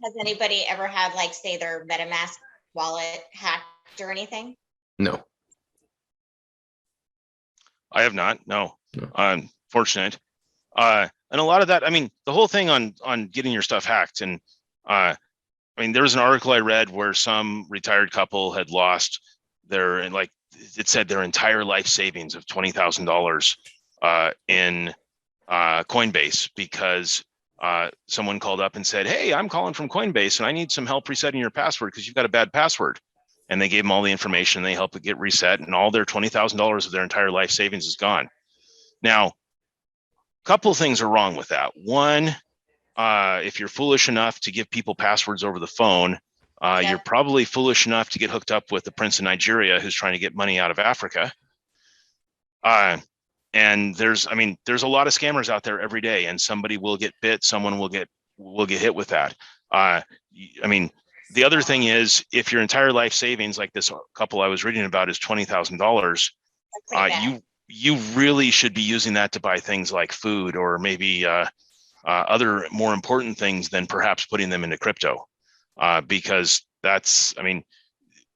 Has anybody ever had like, say, their MetaMask wallet hacked or anything? No. I have not. No, No. I'm fortunate. And a lot of that, I mean, the whole thing on getting your stuff hacked. And I mean, there was an article I read where some retired couple had lost their, and like it said, their entire life savings of $20,000 in Coinbase because someone called up and said, "Hey, I'm calling from Coinbase and I need some help resetting your password because you've got a bad password." And they gave them all the information. They helped it get reset, and all their $20,000 of their entire life savings is gone. Now, a couple things are wrong with that. One, if you're foolish enough to give people passwords over the phone, you're probably foolish enough to get hooked up with the prince of Nigeria who's trying to get money out of Africa. And there's a lot of scammers out there every day, and somebody will get bit. Someone will get hit with that. I mean, the other thing is, if your entire life savings, like this couple I was reading about, is $20,000, you really should be using that to buy things like food or maybe other more important things than perhaps putting them into crypto, because that's, I mean,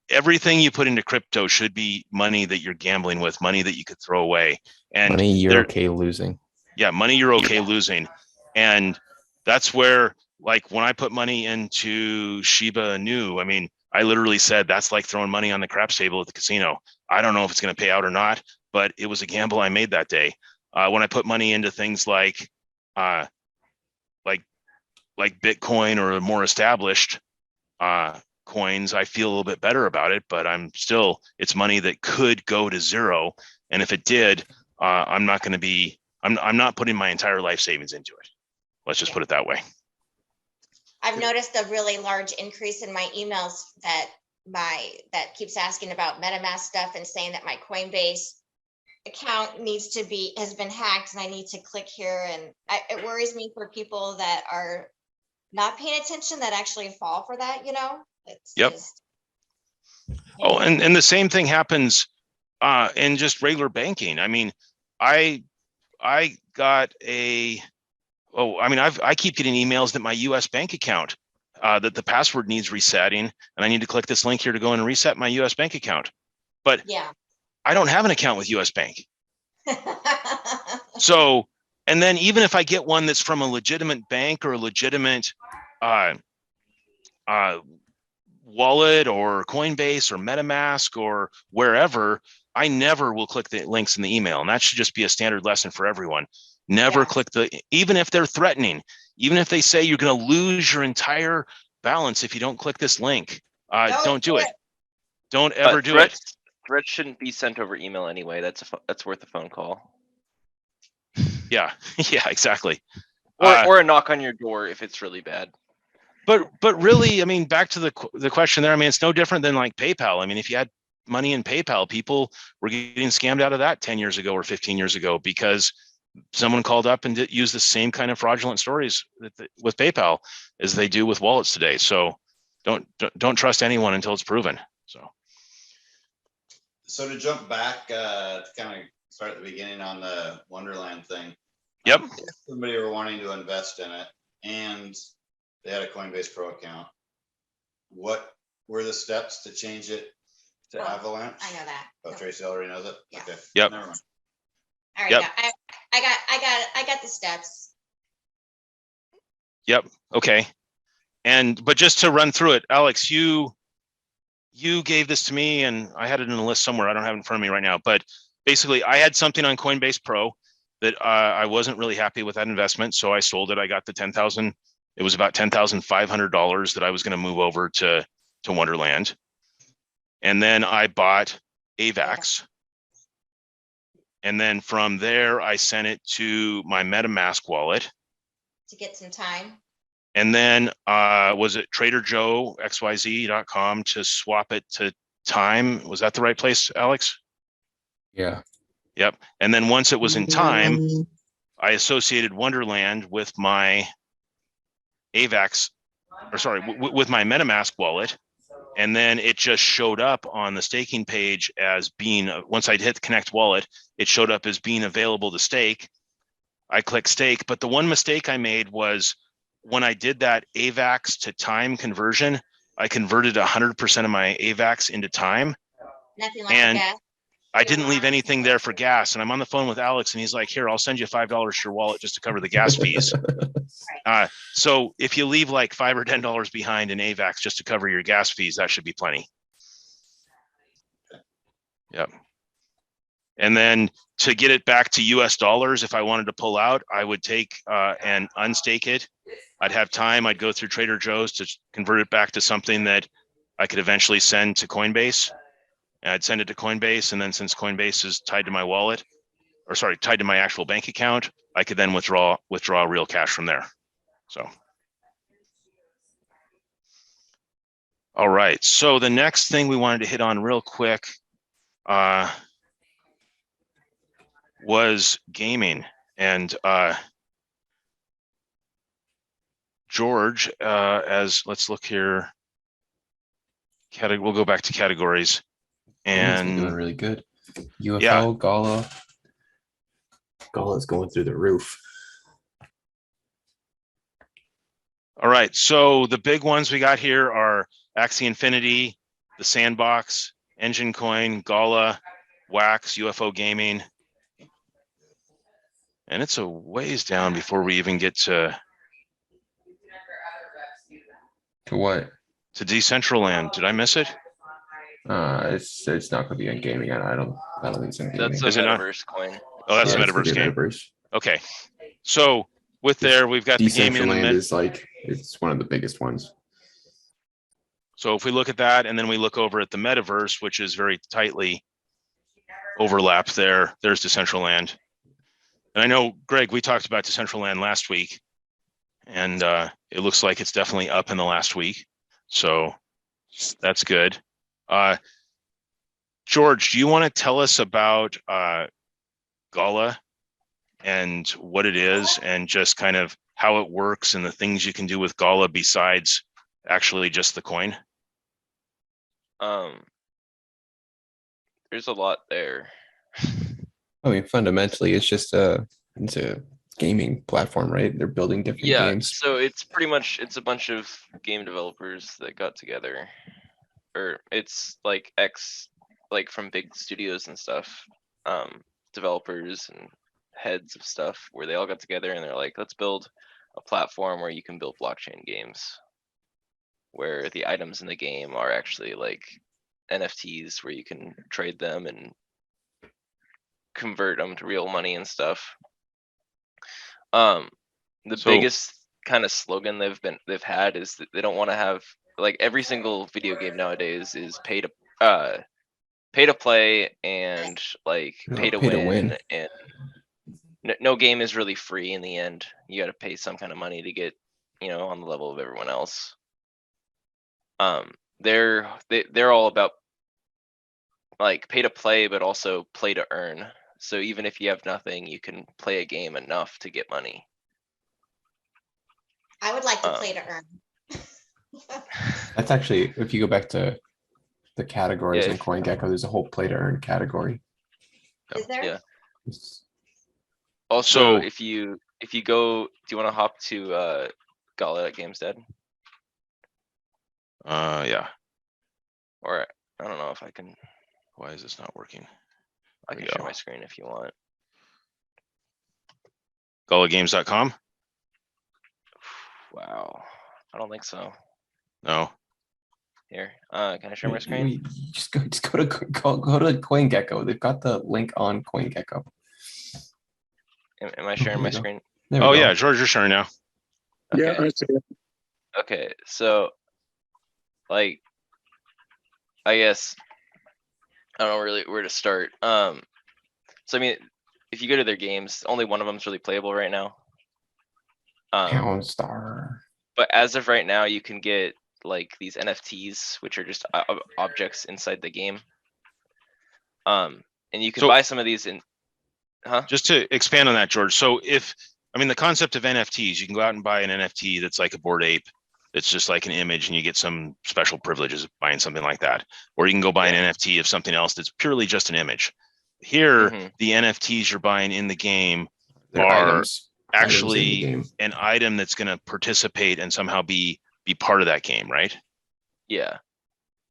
everything you put into crypto should be money that you're gambling with, money that you could throw away. And Money you're okay losing. Yeah, money you're okay losing. And that's where, like, when I put money into Shiba Inu, I mean, I literally said that's like throwing money on the craps table at the casino. I don't know if it's going to pay out or not, but it was a gamble I made that day. When I put money into things like Bitcoin or more established coins, I feel a little bit better about it, but it's money that could go to zero. And if it did, I'm not putting my entire life savings into it. Let's just put it that way. I've noticed a really large increase in my emails that keeps asking about MetaMask stuff and saying that my Coinbase account has been hacked and I need to click here. And it worries me for people that are not paying attention that actually fall for that, Yep. Oh, and the same thing happens in just regular banking. I mean, I got I keep getting emails that my US bank account, that the password needs resetting, and I need to click this link here to go in and reset my US bank account. But yeah. I don't have an account with US Bank. So, and then even if I get one that's from a legitimate bank or a legitimate wallet or Coinbase or MetaMask or wherever, I never will click the links in the email. And that should just be a standard lesson for everyone. Never click even if they're threatening, even if they say you're going to lose your entire balance if you don't click this link, don't do it. Don't ever do it. Threats shouldn't be sent over email anyway. That's worth a phone call. Yeah, yeah, exactly. Or a knock on your door if it's really bad. But really, I mean, back to the question there. I mean, it's no different than like PayPal. I mean, if you had money in PayPal, people were getting scammed out of that 10 years ago or 15 years ago because someone called up and used the same kind of fraudulent stories with PayPal as they do with wallets today. So don't trust anyone until it's proven. So to jump back, to kind of start at the beginning on the Wonderland thing. Yep. If somebody were wanting to invest in it and they had a Coinbase Pro account, what were the steps to change it to Oh, Avalanche? I know that. Oh, No. Tracy already knows it? Yeah. Okay. Yep. Never mind. I already Yep. got, I got the steps. Yep. Okay. But just to run through it, Alex, you gave this to me and I had it in a list somewhere. I don't have it in front of me right now, but basically I had something on Coinbase Pro that I wasn't really happy with that investment. So I sold it. I got the 10,000. It was about $10,500 that I was going to move over to Wonderland. And then I bought AVAX. And then from there, I sent it to my MetaMask wallet. To get some time. And then was it TraderJoeXYZ.com to swap it to Time? Was that the right place, Alex? Yeah. Yep. And then once it was in Time, I associated Wonderland with my AVAX, or sorry, with my MetaMask wallet. And then it just showed up on the staking page as being, once I hit the connect wallet, it showed up as being available to stake. I clicked stake, but the one mistake I made was when I did that AVAX to Time conversion, I converted 100% of my AVAX into Time. Nothing like And that. I didn't leave anything there for gas. And I'm on the phone with Alex and he's like, here, I'll send you $5 to your wallet just to cover the gas fees. So if you leave like $5 or $10 behind in AVAX just to cover your gas fees, that should be plenty. Yep. And then to get it back to US dollars, if I wanted to pull out, I would take and unstake it. I'd have time. I'd go through Trader Joe's to convert it back to something that I could eventually send to Coinbase. And I'd send it to Coinbase. And then since Coinbase is tied to my wallet, or sorry, tied to my actual bank account, I could then withdraw real cash from there. So. All right. So the next thing we wanted to hit on real quick was gaming. And George, let's look here. We'll go back to categories. Gaming's been And doing really good. UFO, Yeah. Gala's going through the roof. all right, so the big ones we got here are Axie Infinity, the Sandbox, Engine Coin, Gala, Wax, UFO Gaming. And it's a ways down before we even get to what? Decentraland. Did I miss it? It's not going to be on gaming. I don't think it's on gaming. That's a Is it not? metaverse coin. Oh, that's Yeah, the it's gonna Metaverse be game. Metaverse. Okay. So with there, we've got the gaming in the Decentraland mid. is like, it's one of the biggest ones. So if we look at that and then we look over at the Metaverse, which is very tightly overlapped there, there's Decentraland. And I know, Greg, we talked about Decentraland last week, and it looks like it's definitely up in the last week. So that's good. George, do you want to tell us about Gala and what it is and just kind of how it works and the things you can do with Gala besides actually just the coin? There's a lot there. I mean, fundamentally, it's a gaming platform, right? They're building different Yeah, games. so it's a bunch of game developers that got together, or it's like from big studios and stuff, developers and heads of stuff where they all got together and they're like, let's build a platform where you can build blockchain games, where the items in the game are actually like NFTs where you can trade them and convert them to real money and stuff. The biggest kind of slogan they've had is that they don't want to have, like, every single video game nowadays is pay to play and like pay to win, and no game is really free in the end. You got to pay some kind of money to get, on the level of everyone else. They're all about like pay to play, but also play to earn. So even if you have nothing, you can play a game enough to get money. I would like to play to earn. That's actually, if you go back to the categories Yeah, in CoinGecko, there's a whole play to earn category. Is there? Yeah. Also, So- if you go, do you want to hop to Gala Games Dead? Yeah. Or I don't know if I can. Why is this not working? I There can we share go. my screen if you want. GalaGames.com? Wow, I don't think so. No. Here, can I share my screen? Wait, just go to CoinGecko. They've got the link on CoinGecko. Am I sharing there my you go. screen? There we Oh go. yeah, George, you're sharing now. Yeah, Okay. I see it. Okay, so like, I guess I don't know really where to start. So I mean, if you go to their games, only one of them's really playable right now. Pound Star. But as of right now, you can get like these NFTs, which are just objects inside the game. And you can So- buy some of these in, Just to expand on that, George. So the concept of NFTs, you can go out and buy an NFT that's like a Bored Ape. It's just like an image and you get some special privileges of buying something like that. Or you can go buy an NFT of something else that's purely just an image. Here, Mhm. the NFTs you're buying in the game They're are items. Items in the actually game. an item that's going to participate and somehow be part of that game, right? Yeah.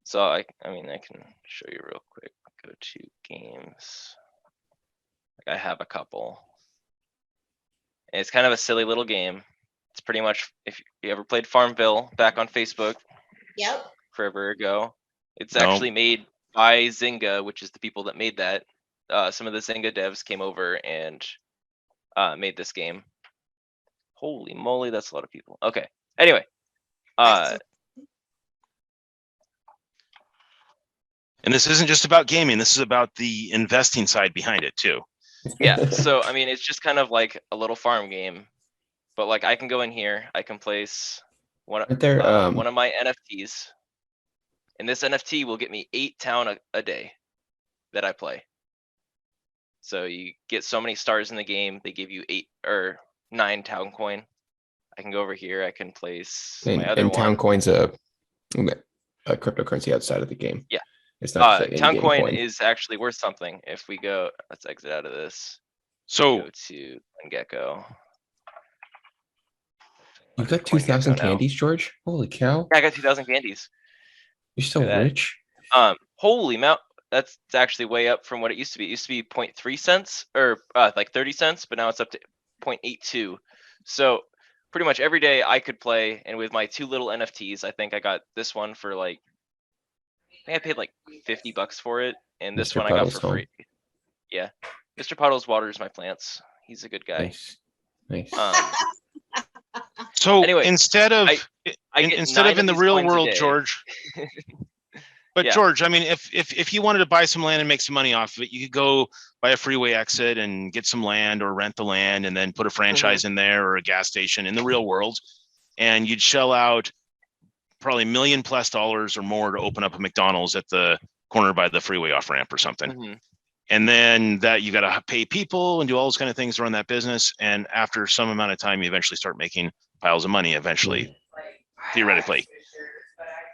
So I mean, I can show you real quick. Go to games. Like I have a couple. And it's kind of a silly little game. It's pretty much, if you ever played Farmville back on Facebook Yep. forever ago, it's No. actually made by Zynga, which is the people that made that. Some of the Zynga devs came over and made this game. Holy moly, that's a lot of people. Okay. Anyway, That's- And this isn't just about gaming. This is about the investing side behind it too. yeah. So I mean, it's just kind of like a little farm game, but like I can go in here, I can place one Right there, one of my NFTs, and this NFT will get me 8 town a day that I play. So you get so many stars in the game, they give you 8 or 9 town coin. I can go over here, I can place and my other and Town one. Coin's a cryptocurrency outside of the game. Yeah. It's not just an Town in-game coin is actually worth something. If we go, let's exit out of this. So Go to Gecko. You've got 2,000 candies, George? Holy cow. Yeah, I got 2,000 candies. You're so Look at that. rich. Holy mount. That's actually way up from what it used to be. It used to be 0.3 cents or like 30 cents, but now it's up to 0.82. So pretty much every day I could play, and with my 2 little NFTs, I think I got this one for like, I think I paid like $50 for it, and this Mr. one I got Puddle's for home. free. Yeah, Mr. Puddles waters my plants. He's a good guy. Nice. Nice. So Anyway, instead of I get instead 9 of in the these real coins a world, day. George. But Yeah. George, I mean, if you wanted to buy some land and make some money off of it, you could go buy a freeway exit and get some land or rent the land and then put a franchise in there or a gas station in the real world, and you'd shell out probably $1 million+ or more to open up a McDonald's at the corner by the freeway off ramp or something. Mhm. And then that you got to pay people and do all those kind of things to run that business. And after some amount of time, you eventually start making piles of money eventually, theoretically.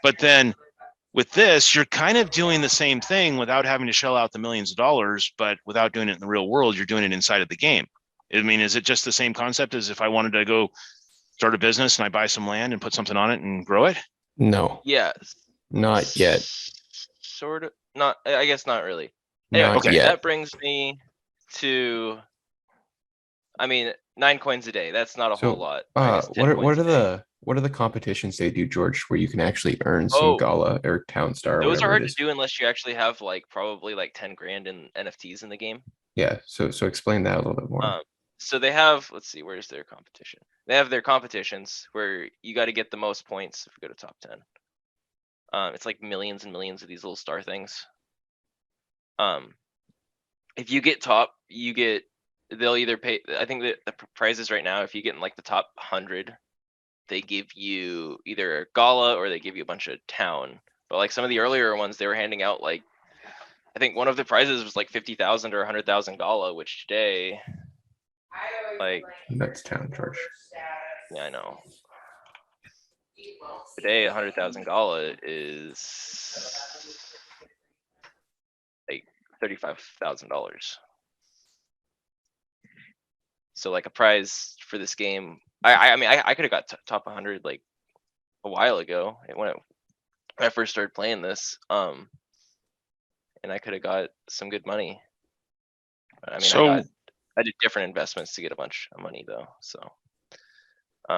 But then with this, you're kind of doing the same thing without having to shell out the millions of dollars, but without doing it in the real world, you're doing it inside of the game. I mean, is it just the same concept as if I wanted to go start a business and I buy some land and put something on it and grow it? No, Yeah. not yet. Sort of. Not. I guess not really. Anyway, Not yet. that brings me to, I mean, 9 coins a day. That's not a whole So, lot. I guess 10 what coins are a day. what are the competitions they do, George, where you can actually earn some Oh. Gala or Town Star or Those are whatever hard it to is? do unless you actually have like probably like 10 grand in NFTs in the game. Yeah, so explain that a little bit more. So they have, let's see, where's their competition? They have their competitions where you got to get the most points if you go to top 10. It's like millions and millions of these little star things. If you get top, you get, they'll either pay, I think that the prizes right now, if you get in like the top 100, they give you either a Gala or they give you a bunch of town. But like some of the earlier ones, they were handing out like, I think one of the prizes was like 50,000 or 100,000 Gala, which today, like, That's Town, George. yeah, I know. Today, 100,000 Gala is like $35,000. So like a prize for this game, I mean, I could have got top 100 like a while ago when I first started playing this. And I could have got some good money. I mean, So I did different investments to get a bunch of money though. So.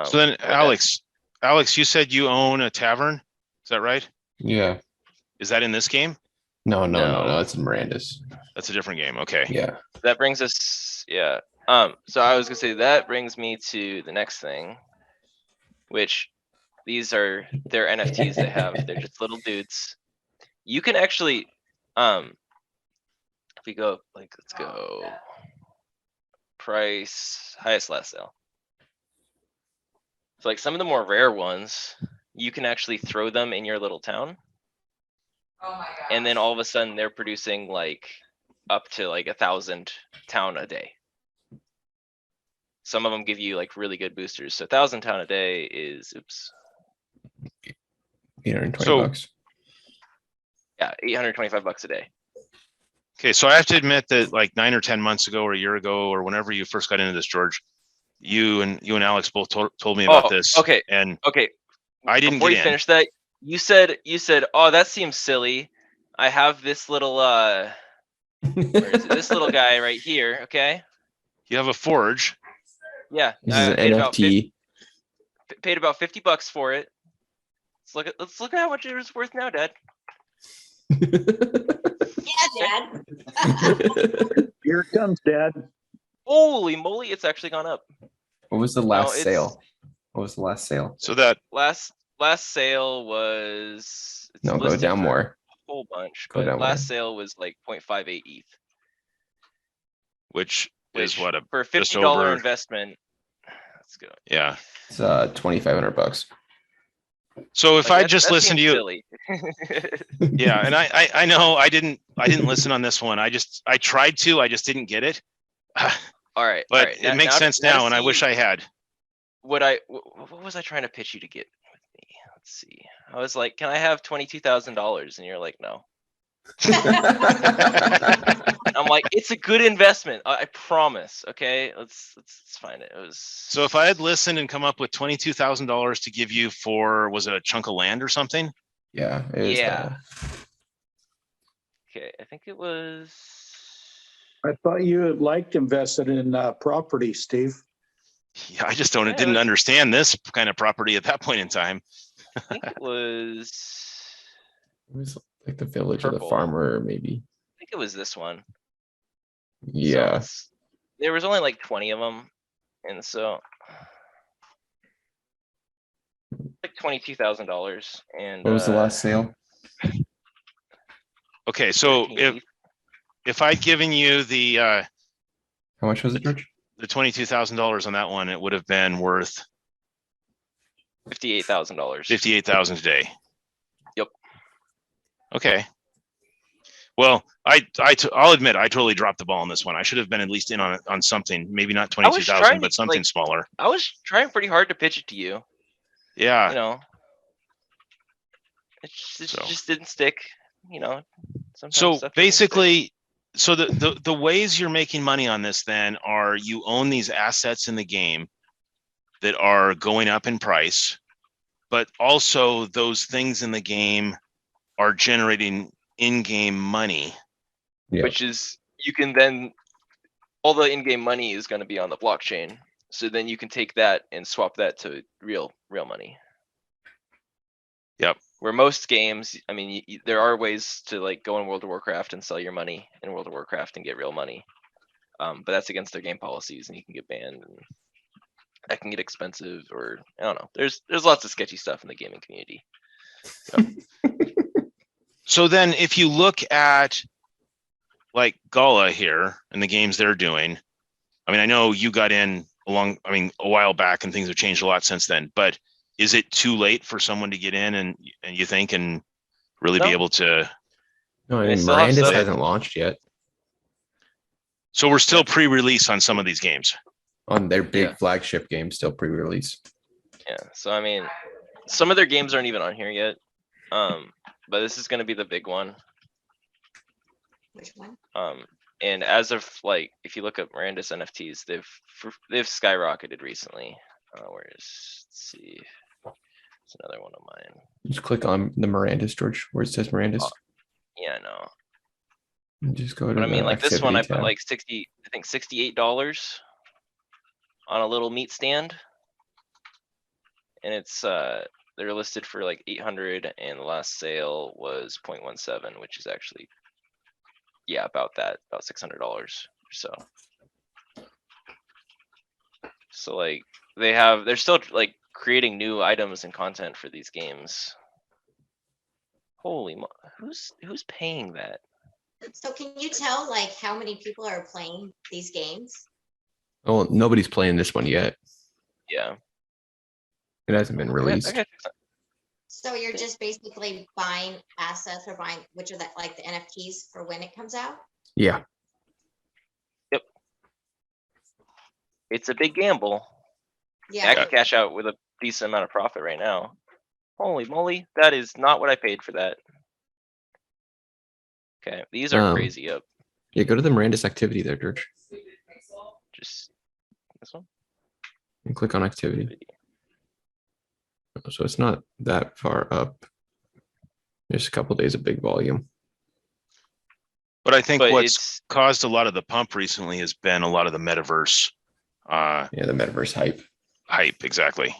so then but that- Alex, you said you own a tavern. Is that right? Yeah. Is that in this game? No. No. It's Miranda's. That's a different game. Okay. Yeah. that brings us, yeah. So I was gonna say that brings me to the next thing, which these are their NFTs they have. They're just little dudes. You can actually, if we go like, let's go price, highest last sale. So like some of the more rare ones, you can actually throw them in your little town. Oh my god. And then all of a sudden they're producing like up to like 1,000 town a day. Some of them give you like really good boosters. So 1,000 town a day is, oops, 820 So- bucks. yeah, $825 a day. Okay, so I have to admit that like 9 or 10 months ago or a year ago or whenever you first got into this, George, you and Alex both told me about this. Okay. And Okay. I didn't Before get you in. finish that, you said, oh, that seems silly. I have this little where is it? This little guy right here. Okay. You have a forge. Yeah. This I is an paid about NFT. paid about $50 for it. Let's look at how much it was worth now, Dad. Yeah, Dad. Here it comes, Dad. Holy moly, it's actually gone up. What was the last it's- sale? What was the last sale? So that Last sale was it's No, go listed down for more. a whole bunch, Go but down last more. sale was like 0.58 ETH. which is Which what a for a just $50 over- investment. Let's go. yeah. It's 2,500 bucks. So if Like, I just that listened to seems you, silly. yeah, and I know I didn't listen on this one. I tried to, I just didn't get it. All right, But all right. it makes sense now, and I wish I had. What was I trying to pitch you to get with me? Let's see. I was like, can I have $22,000? And you're like, no. I'm like, it's a good investment. I promise. Okay, let's find it. It was So if I had listened and come up with $22,000 to give you for, was it a chunk of land or something? Yeah. It is, Yeah. Okay, I think it was. I thought you had liked invested in property, Steve. Yeah, I just Yeah, didn't that's- understand this kind of property at that point in time. I think it was. it was like the village of the Purple. farmer, maybe. I think it was this one. So Yeah. there was only like 20 of them, and so like $22,000. And What was the last sale? Okay, so 13 if I'd given you the How much was it, George? the $22,000 on that one, it would have been worth $58,000. 58,000 today. Yep. Okay. Well, I'll admit I totally dropped the ball on this one. I should have been at least in on something, maybe not I was 22,000, trying but to, something like- smaller. I was trying pretty hard to pitch it to you. Yeah. You know, it So- just didn't stick. You know, sometimes So stuff doesn't stick. basically, so the ways you're making money on this then are you own these assets in the game that are going up in price, but also those things in the game are generating in-game money. Yeah. which is you can then all the in-game money is going to be on the blockchain. So then you can take that and swap that to real money. Yep. Where most games, I mean, there are ways to like go in World of Warcraft and sell your money in World of Warcraft and get real money. But that's against their game policies and you can get banned and that can get expensive, or I don't know. There's lots of sketchy stuff in the gaming community. So then if you look at like Gala here and the games they're doing, I mean, I know you got in a while back and things have changed a lot since then, but is it too late for someone to get in and you think and really be No. able to? No, I They mean, still have Miranda's stuff. hasn't launched yet So we're still pre-release on some of these games. on their big Yeah. flagship game, still pre-release. Yeah. So I mean, some of their games aren't even on here yet. But this is going to be the big one. Which one? And as of like, if you look up Miranda's NFTs, they've skyrocketed recently. Where is, let's see, it's another one of mine. Just click on the Miranda's, George, where it says Miranda's. Yeah, I know. And just go to But I mean, the like this one, I activity put tab. like $68 on a little meat stand, and it's they're listed for like 800, and the last sale was 0.17, which is actually, yeah, about that, about $600 or so. So like they're still like creating new items and content for these games. Holy who's paying that? So can you tell like how many people are playing these games? Oh, nobody's playing this one yet. Yeah. It hasn't been released. So you're just basically buying assets or buying, which are that like the NFTs for when it comes out? Yeah. Yep. It's a big gamble. I Yeah, can cash out with a decent amount of profit right now. Holy moly, that is not what I paid for that. Okay, these are crazy up. Yeah, go to the Miranda's activity there, George. Just this one. And click on activity. So it's not that far up. There's a couple days of big volume. But I think But what's it's caused a lot of the pump recently has been a lot of the metaverse Yeah, the metaverse hype. hype. Exactly.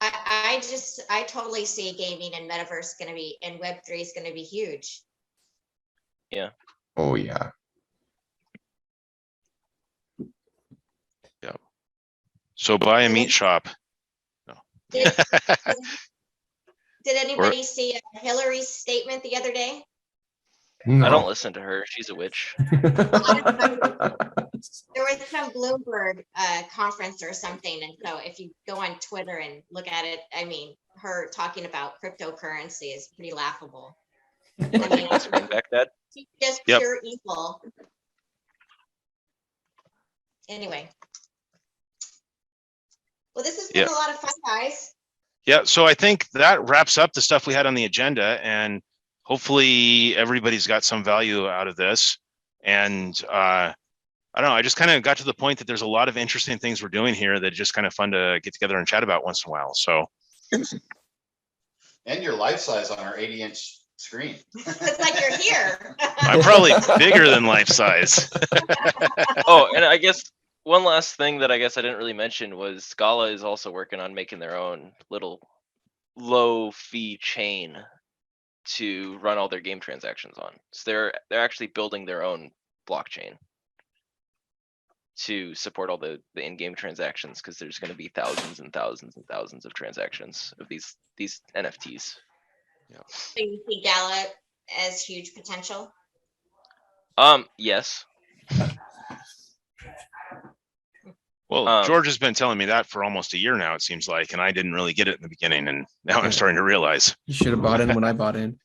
I totally see gaming and metaverse gonna be, and Web3 is gonna be huge. Oh yeah. So buy a meat shop. Did anybody see Hillary's statement the other day? I don't listen to her. She's a witch. There was some Bloomberg conference or something, and so if you go on Twitter and look at it, I mean, her talking about cryptocurrency is pretty laughable. I mean, Bring back that. she's just Yep. pure evil. Anyway. Well, this has been a lot of fun, guys. Yeah. So I think that wraps up the stuff we had on the agenda, and hopefully everybody's got some value out of this. And I don't know, I just kind of got to the point that there's a lot of interesting things we're doing here that are just kind of fun to get together and chat about once in a while. So. And your life size on our 80-inch screen. It's like you're here. I'm probably bigger than life size. Oh, and I guess one last thing that I guess I didn't really mention was Gala is also working on making their own little low fee chain to run all their game transactions on. So they're actually building their own blockchain to support all the in-game transactions, because there's going to be thousands and thousands and thousands of transactions of these NFTs. So you see Gala as huge potential? Yes. Well, George has been telling me that for almost a year now, it seems like, and I didn't really get it in the beginning, and now I'm starting to realize. You should have bought in when I bought in.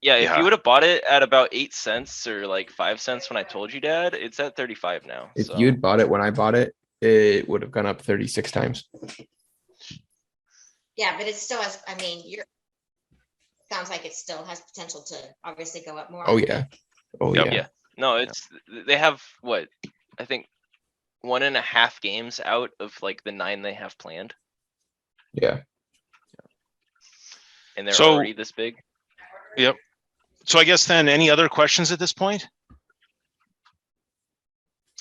Yeah, if Yeah. you would have bought it at about 8 cents or like 5 cents when I told you, Dad, it's at 35 now. If so. you had bought it when I bought it, it would have gone up 36 times. Yeah, but it still has, I mean, sounds like it still has potential to obviously go up more. Oh yeah. Oh Yep. yeah. Yeah. No, they have what, I think 1.5 games out of like the 9 they have planned, Yeah. and they're So- already this big. Yep. So I guess then, any other questions at this point?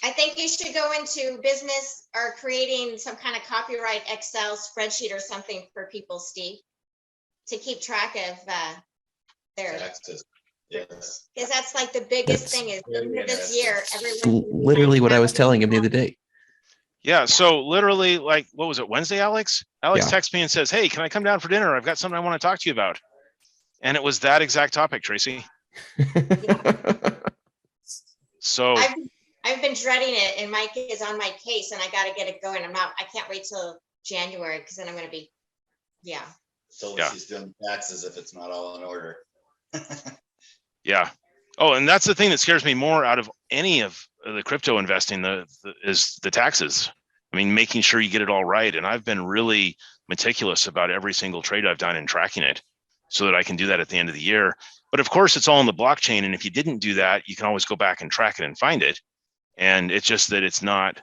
I think you should go into business or creating some kind of copyright Excel spreadsheet or something for people, Steve, to keep track of their, Taxes. Yes. because that's like the biggest That's thing is very this year, It's everyone. literally what I was telling him the other day. Yeah. So literally, like, what was it, Wednesday, Alex? Alex Yeah. texts me and says, "Hey, can I come down for dinner? I've got something I want to talk to you about." And it was that exact topic, Tracy. So I've been dreading it, and Mike is on my case, and I got to get it going. I can't wait till January, because then I'm going to be, yeah. So Yeah. she's doing taxes if it's not all in order. yeah. Oh, and that's the thing that scares me more out of any of the crypto investing, is the taxes. I mean, making sure you get it all right. And I've been really meticulous about every single trade I've done and tracking it. so that I can do that at the end of the year. But of course, it's all in the blockchain. And if you didn't do that, you can always go back and track it and find it. And it's just that it's not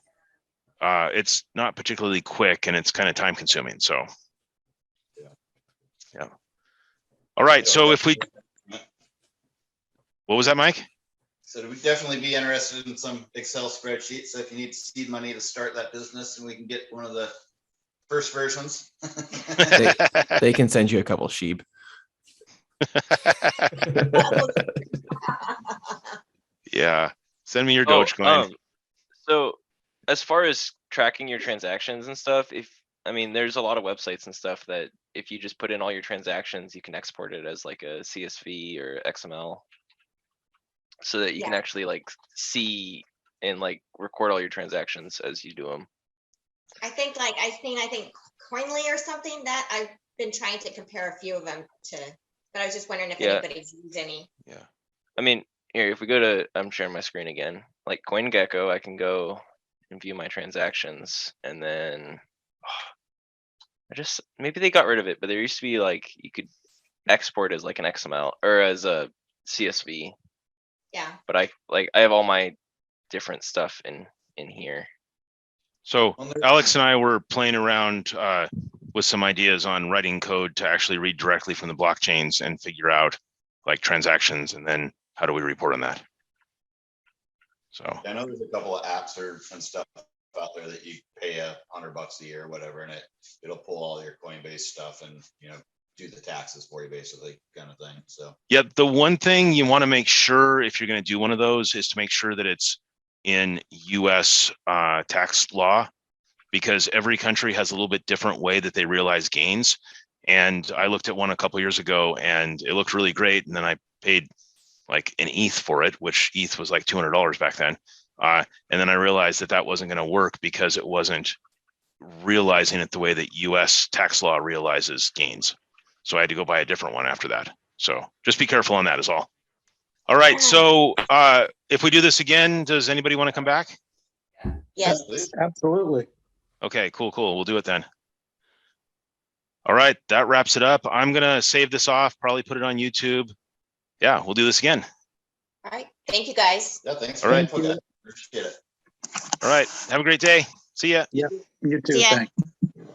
particularly quick, and it's kind of time consuming. So, yeah. All right. So if we, what was that, Mike? So we'd definitely be interested in some Excel spreadsheets. So if you need seed money to start that business, and we can get one of the first versions. They can send you a couple sheep. Yeah. Send me your Dogecoin. So as far as tracking your transactions and stuff, there's a lot of websites and stuff that if you just put in all your transactions, you can export it as like a CSV or XML, so that you can actually like see and like record all your transactions as you do them. I think Coinly or something that I've been trying to compare a few of them to, but I was just wondering if anybody's used any. Yeah. I mean, here, if we go to, I'm sharing my screen again, like CoinGecko, I can go and view my transactions, and then maybe they got rid of it, but there used to be like, you could export as like an XML or as a CSV. Yeah. But I have all my different stuff in here. So Alex and I were playing around with some ideas on writing code to actually read directly from the blockchains and figure out like transactions, and then how do we report on that? So I know there's a couple of apps and stuff out there that you pay $100 a year or whatever, and it'll pull all your Coinbase stuff and do the taxes for you, basically, kind of thing. So yeah, the one thing you want to make sure if you're going to do one of those is to make sure that it's in US tax law, because every country has a little bit different way that they realize gains. And I looked at one a couple of years ago and it looked really great. And then I paid like an ETH for it, which ETH was like $200 back then. And then I realized that wasn't going to work because it wasn't realizing it the way that US tax law realizes gains. So I had to go buy a different one after that. So just be careful on that is all. All right. So if we do this again, does anybody want to come back? Yes. Absolutely. Okay, cool. We'll do it then. All right, that wraps it up. I'm going to save this off, probably put it on YouTube. Yeah, we'll do this again. All right. Thank you, guys. yeah, thanks. All right. Appreciate it. All right. Have a great day. See ya. You too. See ya. Thanks.